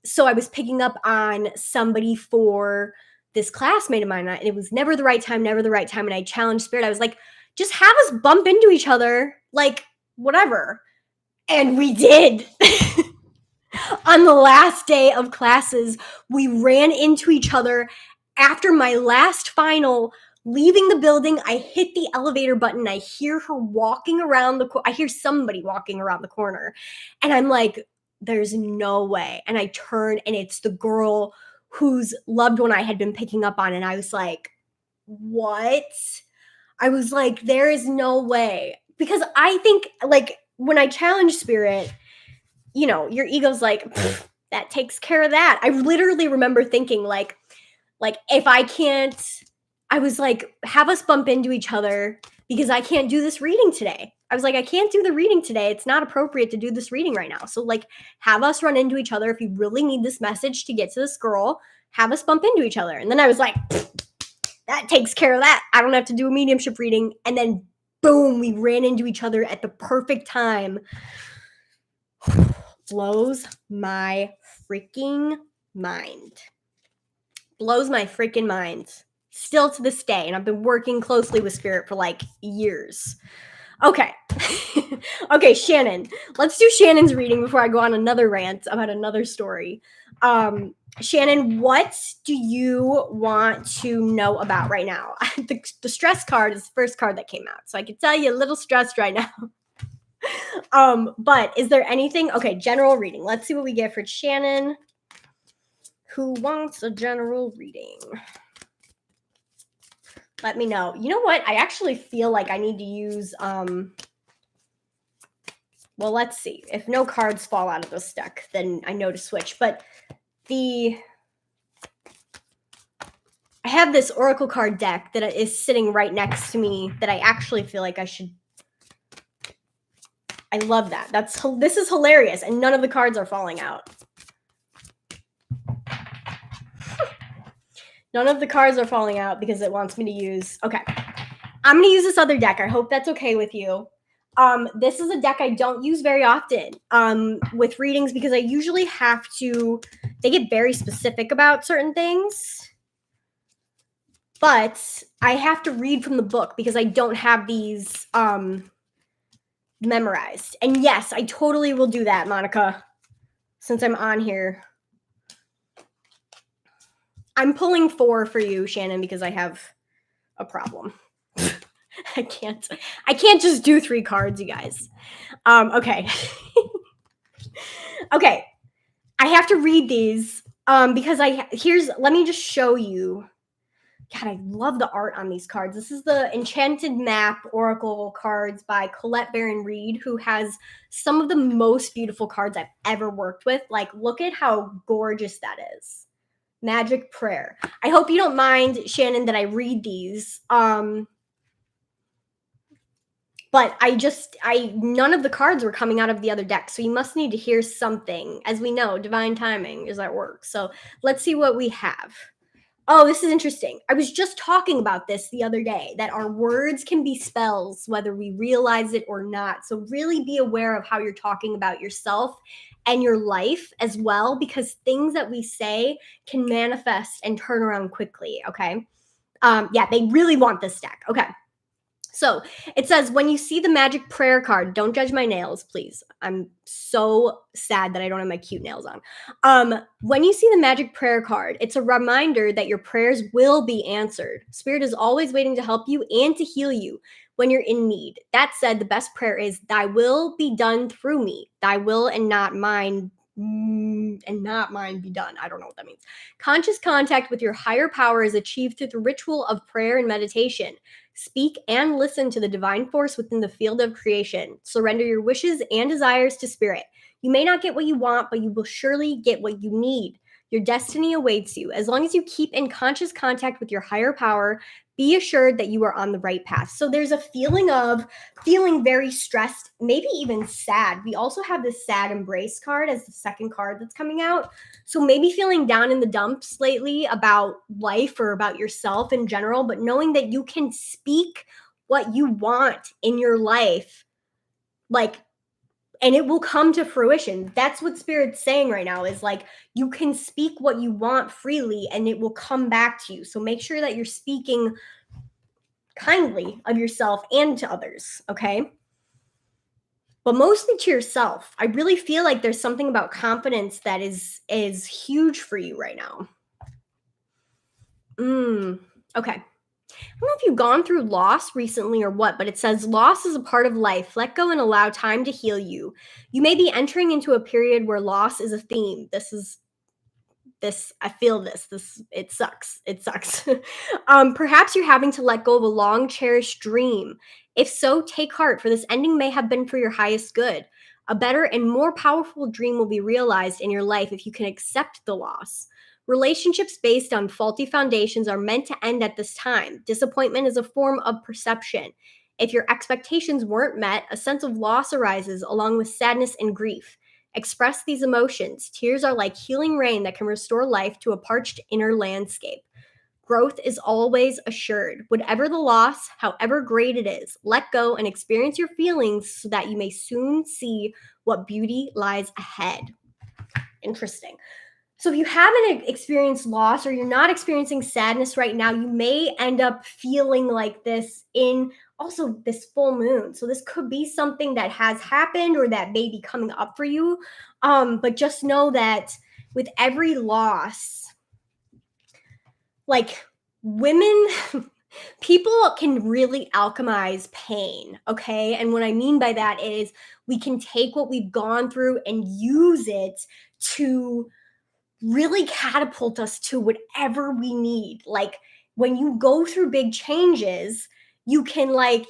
So I was picking up on somebody for this classmate of mine, and it was never the right time. And I challenged spirit. I was like, just have us bump into each other, like whatever. And we did. On the last day of classes, we ran into each other after my last final. Leaving the building, I hit the elevator button. I hear her walking around I hear somebody walking around the corner. And I'm like, there's no way. And I turn and it's the girl whose loved one I had been picking up on. And I was like, what? I was like, there is no way. Because I think like when I challenge spirit, you know, your ego's like, that takes care of that. I literally remember thinking like if I can't, I was like, have us bump into each other because I can't do this reading today. I was like, I can't do the reading today. It's not appropriate to do this reading right now. So like have us run into each other. If you really need this message to get to this girl, have us bump into each other. And then I was like, that takes care of that. I don't have to do a mediumship reading. And then boom, we ran into each other at the perfect time. Blows my freaking mind. Blows my freaking mind. Still to this day. And I've been working closely with spirit for like years. Okay. Okay, Shannon. Let's do Shannon's reading before I go on another rant about another story. Shannon, what do you want to know about right now? The stress card is the first card that came out. So I can tell you a little stressed right now. But is there anything? Okay, general reading. Let's see what we get for Shannon, who wants a general reading. Let me know. You know what? I actually feel like I need to use, well, let's see. If no cards fall out of this deck, then I know to switch. But I have this Oracle card deck that is sitting right next to me that I actually feel like I should. I love that. This is hilarious, and none of the cards are falling out. None of the cards are falling out because it wants me to use. Okay. I'm going to use this other deck. I hope that's okay with you. This is a deck I don't use very often with readings because I usually have to. They get very specific about certain things. But I have to read from the book because I don't have these memorized. And yes, I totally will do that, Monica, since I'm on here. I'm pulling 4 for you, Shannon, because I have a problem. I can't just do 3 cards, you guys. Okay. Okay. I have to read these because let me just show you. God, I love the art on these cards. This is the Enchanted Map Oracle cards by Colette Baron Reed, who has some of the most beautiful cards I've ever worked with. Like, look at how gorgeous that is. Magic Prayer. I hope you don't mind, Shannon, that I read these. But none of the cards were coming out of the other deck, so you must need to hear something. As we know, divine timing is at work. So let's see what we have. Oh, this is interesting. I was just talking about this the other day, that our words can be spells, whether we realize it or not. So really be aware of how you're talking about yourself and your life as well, because things that we say can manifest and turn around quickly, okay? Yeah, they really want this deck. Okay. So it says, when you see the magic prayer card, don't judge my nails, please. I'm so sad that I don't have my cute nails on. When you see the magic prayer card, it's a reminder that your prayers will be answered. Spirit is always waiting to help you and to heal you when you're in need. That said, the best prayer is, thy will be done through me. Thy will and not mine be done. I don't know what that means. Conscious contact with your higher power is achieved through the ritual of prayer and meditation. Speak and listen to the divine force within the field of creation. Surrender your wishes and desires to spirit. You may not get what you want, but you will surely get what you need. Your destiny awaits you. As long as you keep in conscious contact with your higher power, be assured that you are on the right path. So there's a feeling of feeling very stressed, maybe even sad. We also have this sad embrace card as the second card that's coming out. So maybe feeling down in the dumps lately about life or about yourself in general, but knowing that you can speak what you want in your life, like, and it will come to fruition. That's what Spirit's saying right now, is like, you can speak what you want freely and it will come back to you. So make sure that you're speaking kindly of yourself and to others, okay? But mostly to yourself. I really feel like there's something about confidence that is huge for you right now. Okay. I don't know if you've gone through loss recently or what, but it says loss is a part of life. Let go and allow time to heal you. You may be entering into a period where loss is a theme. I feel this. It sucks. It sucks. Perhaps you're having to let go of a long cherished dream. If so, take heart, for this ending may have been for your highest good. A better and more powerful dream will be realized in your life if you can accept the loss. Relationships based on faulty foundations are meant to end at this time. Disappointment is a form of perception. If your expectations weren't met, a sense of loss arises along with sadness and grief. Express these emotions. Tears are like healing rain that can restore life to a parched inner landscape. Growth is always assured. Whatever the loss, however great it is, let go and experience your feelings so that you may soon see what beauty lies ahead. Interesting. So if you haven't experienced loss, or you're not experiencing sadness right now, you may end up feeling like this in also this full moon. So this could be something that has happened or that may be coming up for you. But just know that with every loss, like, women, people can really alchemize pain, okay? And what I mean by that is we can take what we've gone through and use it to really catapult us to whatever we need. Like, when you go through big changes, you can, like,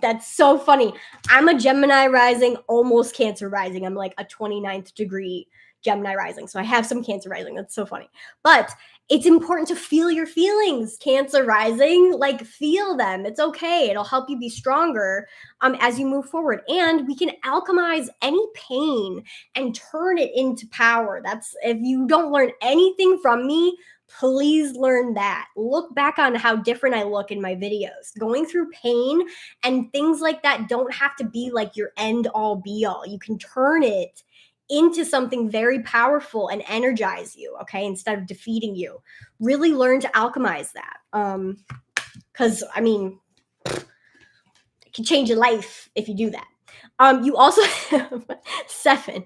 that's so funny. I'm a Gemini rising, almost Cancer rising. I'm like a 29th degree Gemini rising. So I have some Cancer rising. That's so funny. But it's important to feel your feelings, Cancer rising. Like, feel them. It's okay. It'll help you be stronger as you move forward. And we can alchemize any pain and turn it into power. That's, if you don't learn anything from me, please learn that. Look back on how different I look in my videos. Going through pain and things like that don't have to be like your end all be all. You can turn it into something very powerful and energize you, okay, instead of defeating you. Really learn to alchemize that. Because, I mean, it can change your life if you do that. You also have 7.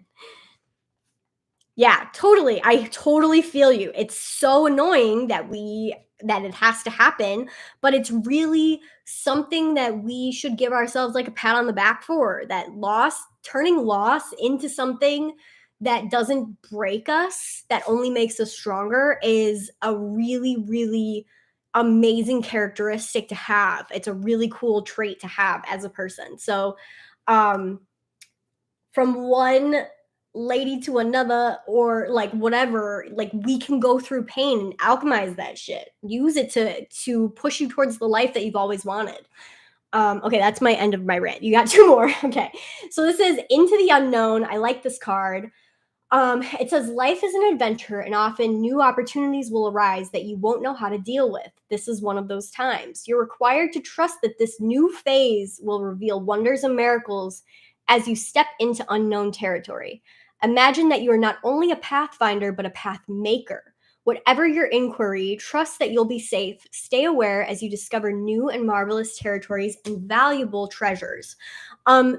Yeah, totally. I totally feel you. It's so annoying that it has to happen, but it's really something that we should give ourselves like a pat on the back for. That turning loss into something that doesn't break us, that only makes us stronger, is a really, really amazing characteristic to have. It's a really cool trait to have as a person. So, um, from one lady to another or like whatever, like we can go through pain and alchemize that shit. Use it to push you towards the life that you've always wanted. Okay, that's my end of my rant. You got two more. Okay. So this is Into the Unknown. I like this card. It says life is an adventure, and often new opportunities will arise that you won't know how to deal with. This is one of those times. You're required to trust that this new phase will reveal wonders and miracles as you step into unknown territory. Imagine that you are not only a pathfinder, but a path maker. Whatever your inquiry, trust that you'll be safe. Stay aware as you discover new and marvelous territories and valuable treasures.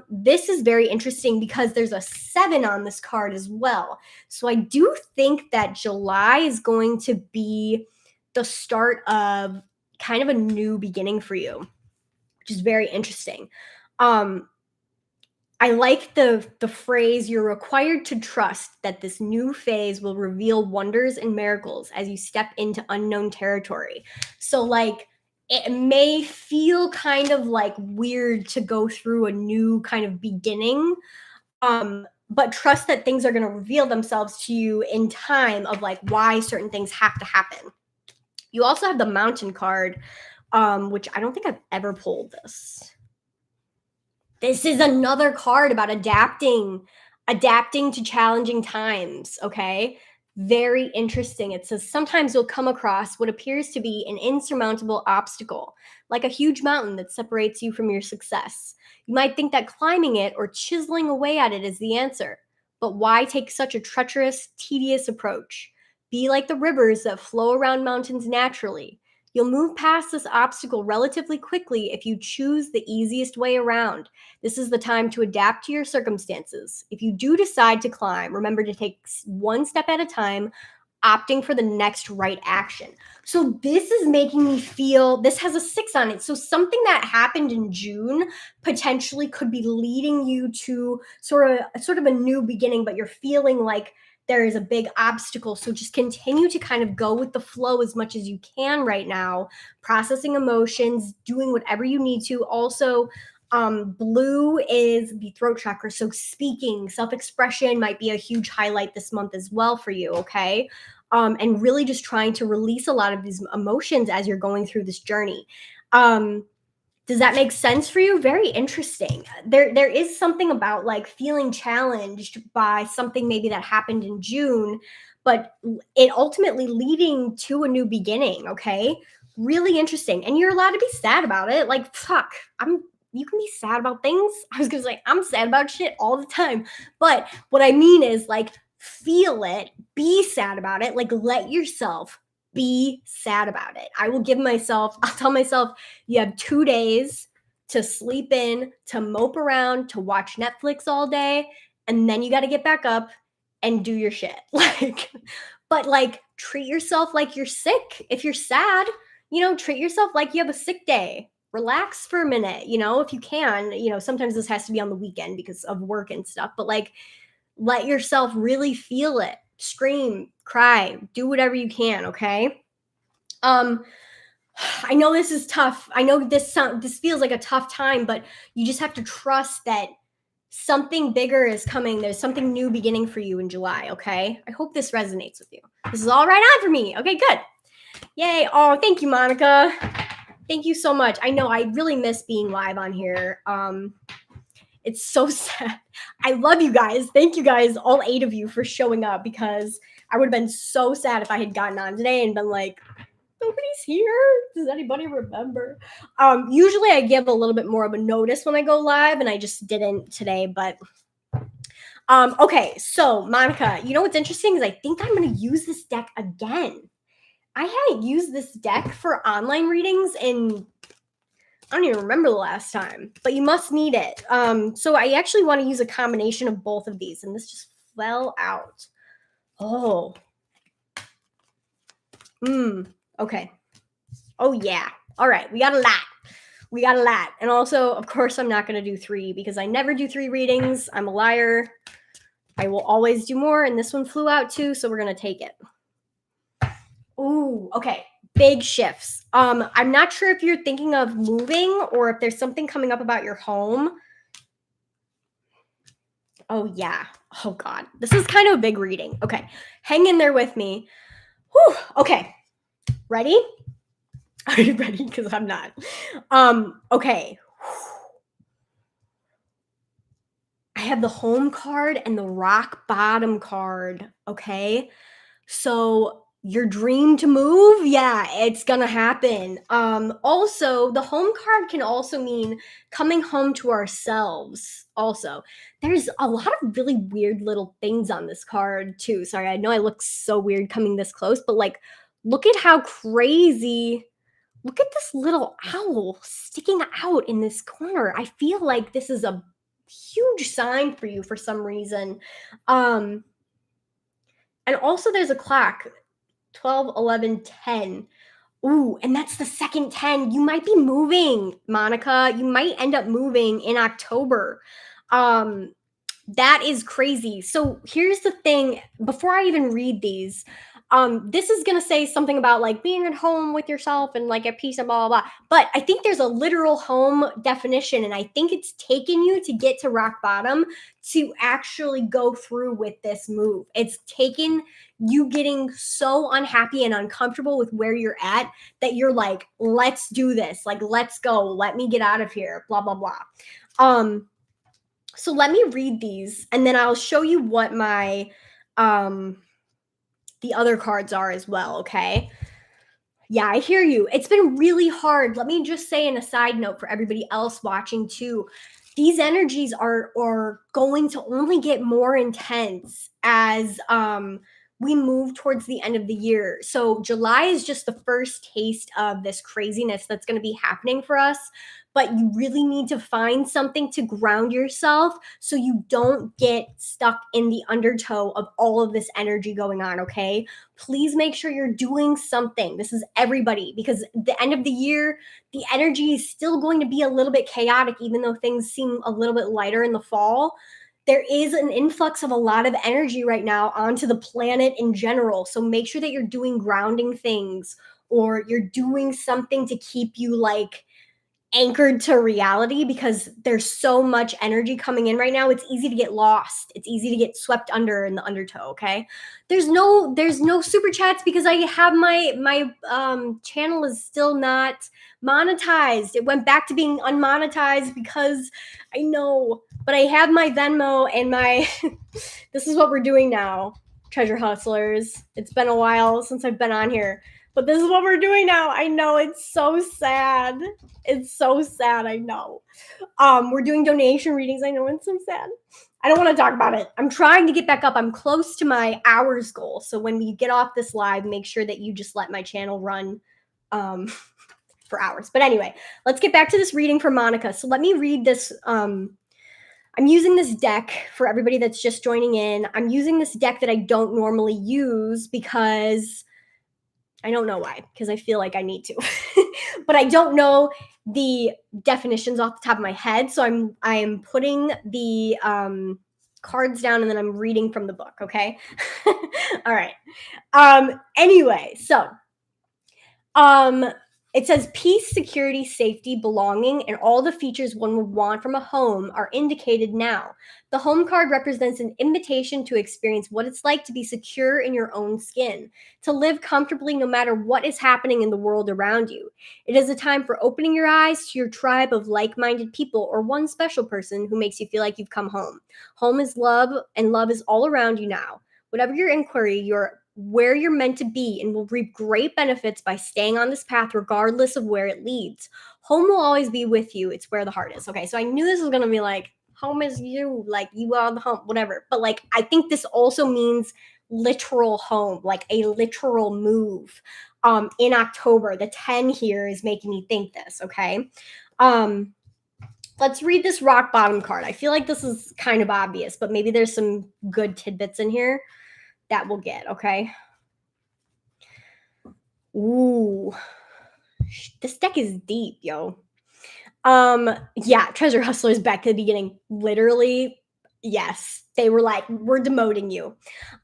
This is very interesting because there's a 7 on this card as well. So I do think that July is going to be the start of kind of a new beginning for you, which is very interesting. I like the phrase, you're required to trust that this new phase will reveal wonders and miracles as you step into unknown territory. So like it may feel kind of like weird to go through a new kind of beginning, but trust that things are going to reveal themselves to you in time of like why certain things have to happen. You also have the Mountain card, which I don't think I've ever pulled this. This is another card about adapting to challenging times, okay? Very interesting. It says sometimes you'll come across what appears to be an insurmountable obstacle, like a huge mountain that separates you from your success. You might think that climbing it or chiseling away at it is the answer, but why take such a treacherous, tedious approach? Be like the rivers that flow around mountains naturally. You'll move past this obstacle relatively quickly if you choose the easiest way around. This is the time to adapt to your circumstances. If you do decide to climb, remember to take one step at a time, opting for the next right action. So this is making me feel, this has a 6 on it. So something that happened in June potentially could be leading you to sort of a new beginning, but you're feeling like there is a big obstacle. So just continue to kind of go with the flow as much as you can right now, processing emotions, doing whatever you need to. Also, blue is the throat chakra. So speaking, self-expression might be a huge highlight this month as well for you, okay? And really just trying to release a lot of these emotions as you're going through this journey. Does that make sense for you? Very interesting. There is something about like feeling challenged by something maybe that happened in June, but it ultimately leading to a new beginning, okay? Really interesting. And you're allowed to be sad about it. Like, fuck, you can be sad about things. I was gonna say, I'm sad about shit all the time. But what I mean is like feel it, be sad about it, like let yourself be sad about it. I'll tell myself, you have 2 days to sleep in, to mope around, to watch Netflix all day, and then you got to get back up and do your shit. But like treat yourself like you're sick. If you're sad, treat yourself like you have a sick day. Relax for a minute, if you can. Sometimes this has to be on the weekend because of work and stuff, but like let yourself really feel it. Scream, cry, do whatever you can, okay? I know this is tough. I know this feels like a tough time, but you just have to trust that something bigger is coming. There's something new beginning for you in July, okay? I hope this resonates with you. This is all right on for me. Okay, good. Yay. Oh, thank you, Monica. Thank you so much. I know I really miss being live on here. It's so sad. I love you guys. Thank you guys, all 8 of you, for showing up, because I would have been so sad if I had gotten on today and been like, nobody's here. Does anybody remember? Usually I give a little bit more of a notice when I go live, and I just didn't today, but okay. So Monica, you know what's interesting is I think I'm going to use this deck again. I hadn't used this deck for online readings in, I don't even remember the last time, but you must need it. So I actually want to use a combination of both of these, and this just fell out. Oh. Okay. Oh, yeah. All right. We got a lot. And also, of course, I'm not going to do 3 because I never do 3 readings. I'm a liar. I will always do more. And this one flew out too, so we're going to take it. Ooh, okay. big shifts. I'm not sure if you're thinking of moving or if there's something coming up about your home. Oh, yeah. Oh, God. This is kind of a big reading. Okay. Hang in there with me. Whew. Okay. Ready? Are you ready? Because I'm not. Okay. I have the home card and the rock bottom card. Okay. So your dream to move, yeah, it's gonna happen. Also, the home card can also mean coming home to ourselves. Also, there's a lot of really weird little things on this card too. Sorry, I know I look so weird coming this close, but like, look at how crazy. Look at this little owl sticking out in this corner. I feel like this is a huge sign for you for some reason. Um, and also there's a clock 12, 11, 10. Ooh, and that's the second 10. You might be moving, Monica. You might end up moving in October. Um, that is crazy. So here's the thing. Before I even read these, this is gonna say something about like being at home with yourself and like at peace and blah blah blah. But I think there's a literal home definition, and I think it's taken you to get to rock bottom to actually go through with this move. It's taken you getting so unhappy and uncomfortable with where you're at that you're like, let's do this. Like, let's go. Let me get out of here. Blah blah blah. So let me read these and then I'll show you what my the other cards are as well, okay? Yeah, I hear you. It's been really hard. Let me just say in a side note for everybody else watching too. These energies are going to only get more intense as we move towards the end of the year. So July is just the first taste of this craziness that's going to be happening for us. But you really need to find something to ground yourself so you don't get stuck in the undertow of all of this energy going on, okay? Please make sure you're doing something. This is everybody because the end of the year, the energy is still going to be a little bit chaotic, even though things seem a little bit lighter in the fall. There is an influx of a lot of energy right now onto the planet in general. So make sure that you're doing grounding things or you're doing something to keep you like anchored to reality because there's so much energy coming in right now. It's easy to get lost. It's easy to get swept under in the undertow, okay? There's no super chats because I have my channel is still not monetized. It went back to being unmonetized because I know, but I have my Venmo and my this is what we're doing now, treasure hustlers. It's been a while since I've been on here. But this is what we're doing now. I know it's so sad. It's so sad. I know. We're doing donation readings. I know it's so sad. I don't want to talk about it. I'm trying to get back up. I'm close to my hours goal. So when we get off this live, make sure that you just let my channel run for hours. But anyway, let's get back to this reading for Monica. So let me read this. I'm using this deck for everybody that's just joining in. I'm using this deck that I don't normally use because I don't know why, because I feel like I need to. But I don't know the definitions off the top of my head. So I'm putting the cards down and then I'm reading from the book, okay? All right. Anyway, so it says peace, security, safety, belonging, and all the features one would want from a home are indicated now. The home card represents an invitation to experience what it's like to be secure in your own skin, to live comfortably no matter what is happening in the world around you. It is a time for opening your eyes to your tribe of like-minded people or one special person who makes you feel like you've come home. Home is love, and love is all around you now. Whatever your inquiry, you're where you're meant to be and will reap great benefits by staying on this path regardless of where it leads. Home will always be with you. It's where the heart is. Okay, so I knew this was going to be like, home is you, like you are the home, whatever. But like, I think this also means literal home, like a literal move in October. The 10 here is making me think this, okay? Let's read this rock bottom card. I feel like this is kind of obvious, but maybe there's some good tidbits in here that we'll get, okay? Ooh. This deck is deep, yo. Yeah, Treasure Hustler is back to the beginning. Literally, Yes, they were like, we're demoting you.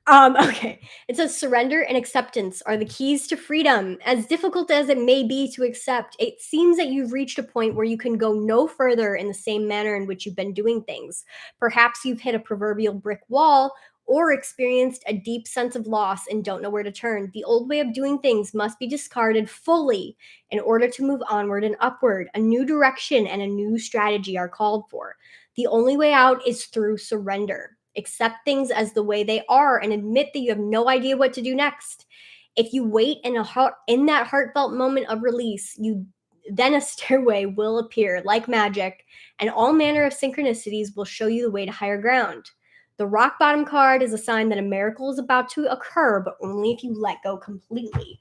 Okay. It says surrender and acceptance are the keys to freedom. As difficult as it may be to accept, it seems that you've reached a point where you can go no further in the same manner in which you've been doing things. Perhaps you've hit a proverbial brick wall or experienced a deep sense of loss and don't know where to turn. The old way of doing things must be discarded fully in order to move onward and upward. A new direction and a new strategy are called for. The only way out is through surrender. Accept things as the way they are and admit that you have no idea what to do next. If you wait in that heartfelt moment of release, then a stairway will appear like magic, and all manner of synchronicities will show you the way to higher ground. The rock bottom card is a sign that a miracle is about to occur, but only if you let go completely.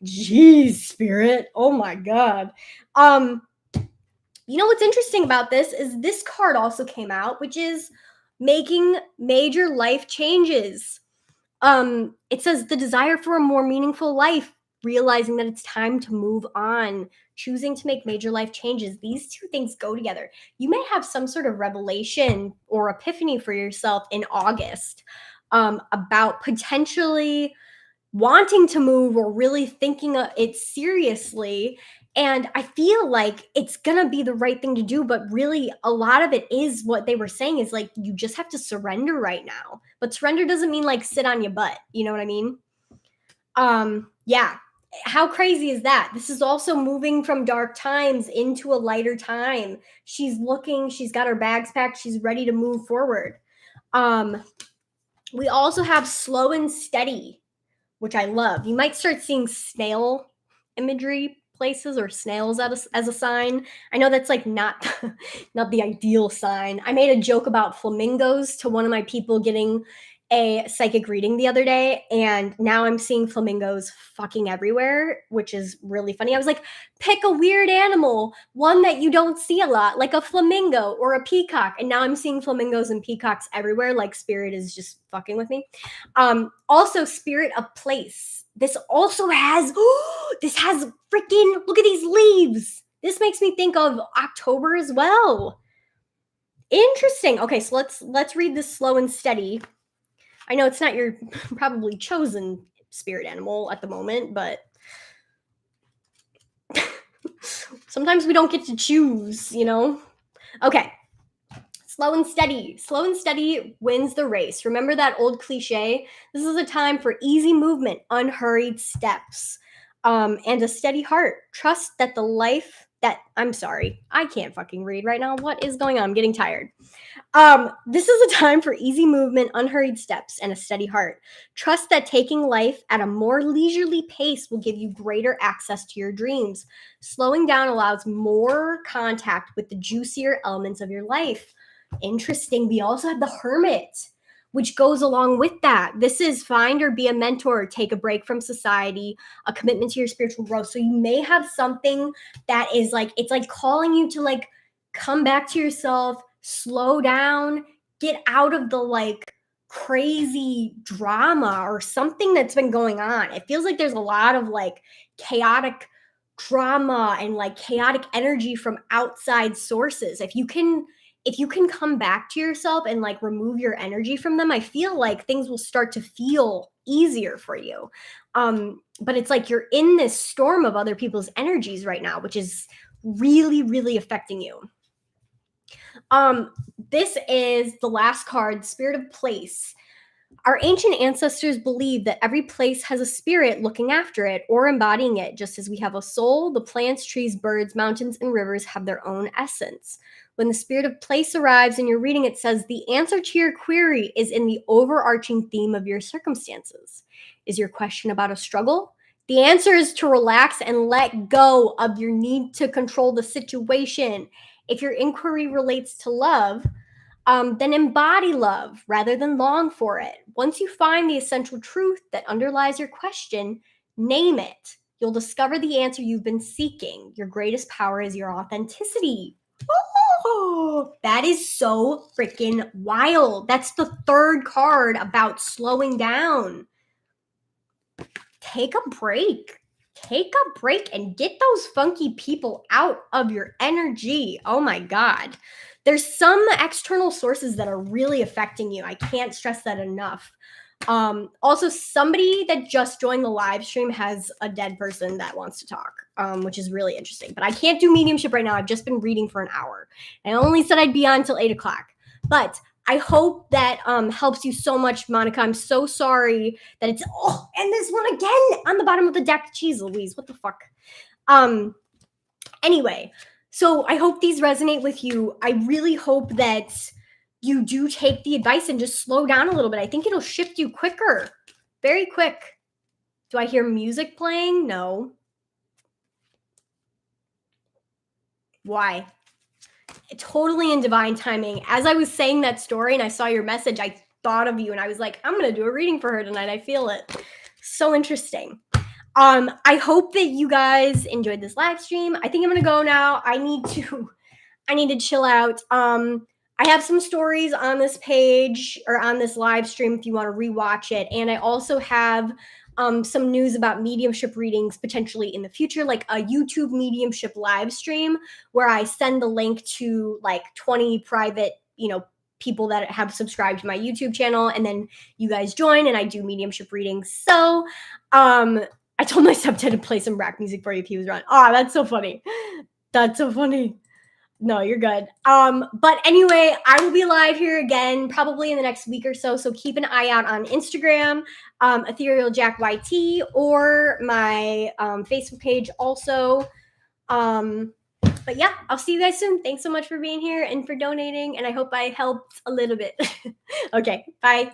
Jeez, spirit. Oh my god. You know what's interesting about this is this card also came out, which is making major life changes. It says the desire for a more meaningful life, realizing that it's time to move on, choosing to make major life changes. These two things go together. You may have some sort of revelation or epiphany for yourself in August about potentially wanting to move or really thinking it seriously. And I feel like it's gonna be the right thing to do, but really a lot of it is what they were saying is like you just have to surrender right now. But surrender doesn't mean like sit on your butt. You know what I mean? Yeah. How crazy is that? This is also moving from dark times into a lighter time. She's got her bags packed, she's ready to move forward. We also have slow and steady, which I love. You might start seeing snail imagery places or snails as a sign. I know that's like not not the ideal sign. I made a joke about flamingos to one of my people getting a psychic reading the other day, and now I'm seeing flamingos fucking everywhere, which is really funny. I was like, pick a weird animal, one that you don't see a lot, like a flamingo or a peacock. And now I'm seeing flamingos and peacocks everywhere, like spirit is just fucking with me. Also, spirit of place. This also has this has freaking, look at these leaves. This makes me think of October as well. Interesting. Okay, so let's read this slow and steady. I know it's not your probably chosen spirit animal at the moment, but sometimes we don't get to choose, you know? Okay. Slow and steady. Slow and steady wins the race. Remember that old cliche? This is a time for easy movement, unhurried steps, and a steady heart. Trust that I'm sorry, I can't fucking read right now. What is going on? I'm getting tired. This is a time for easy movement, unhurried steps, and a steady heart. Trust that taking life at a more leisurely pace will give you greater access to your dreams. Slowing down allows more contact with the juicier elements of your life. Interesting. We also have the Hermit, which goes along with that. This is find or be a mentor, take a break from society, a commitment to your spiritual growth. So you may have something that is like, it's like calling you to like come back to yourself, slow down, get out of the like crazy drama or something that's been going on. It feels like there's a lot of like chaotic drama and like chaotic energy from outside sources. If you can come back to yourself and like remove your energy from them, I feel like things will start to feel easier for you. But it's like you're in this storm of other people's energies right now, which is really, really affecting you. This is the last card, Spirit of Place. Our ancient ancestors believed that every place has a spirit looking after it or embodying it. Just as we have a soul, the plants, trees, birds, mountains, and rivers have their own essence. When the spirit of place arrives in your reading, it says the answer to your query is in the overarching theme of your circumstances. Is your question about a struggle? The answer is to relax and let go of your need to control the situation. If your inquiry relates to love, then embody love rather than long for it. Once you find the essential truth that underlies your question, name it. You'll discover the answer you've been seeking. Your greatest power is your authenticity. Oh, that is so freaking wild. That's the third card about slowing down. Take a break. take a break and get those funky people out of your energy. Oh my God. There's some external sources that are really affecting you. I can't stress that enough. Also, somebody that just joined the live stream has a dead person that wants to talk, which is really interesting. But I can't do mediumship right now. I've just been reading for an hour. I only said I'd be on till 8 o'clock. But I hope that helps you so much, Monica. I'm so sorry that it's and this one again on the bottom of the deck. Jeez Louise, what the fuck? Anyway, so I hope these resonate with you. I really hope that you do take the advice and just slow down a little bit. I think it'll shift you quicker. Very quick. Do I hear music playing? No. Why? Totally in divine timing. As I was saying that story and I saw your message, I thought of you and I was like, I'm going to do a reading for her tonight. I feel it. So interesting. I hope that you guys enjoyed this live stream. I think I'm going to go now. I need to chill out. I have some stories on this page or on this live stream if you want to rewatch it. And I also have some news about mediumship readings potentially in the future, like a YouTube mediumship live stream where I send the link to like 20 private, people that have subscribed to my YouTube channel, and then you guys join and I do mediumship readings. So I told my stepdad to play some rap music for you if he was around. Oh, that's so funny. That's so funny. No, you're good. But anyway, I will be live here again probably in the next week or so. So keep an eye out on Instagram, Ethereal Jack YT, or my Facebook page also. But yeah, I'll see you guys soon. Thanks so much for being here and for donating. And I hope I helped a little bit. Okay, bye.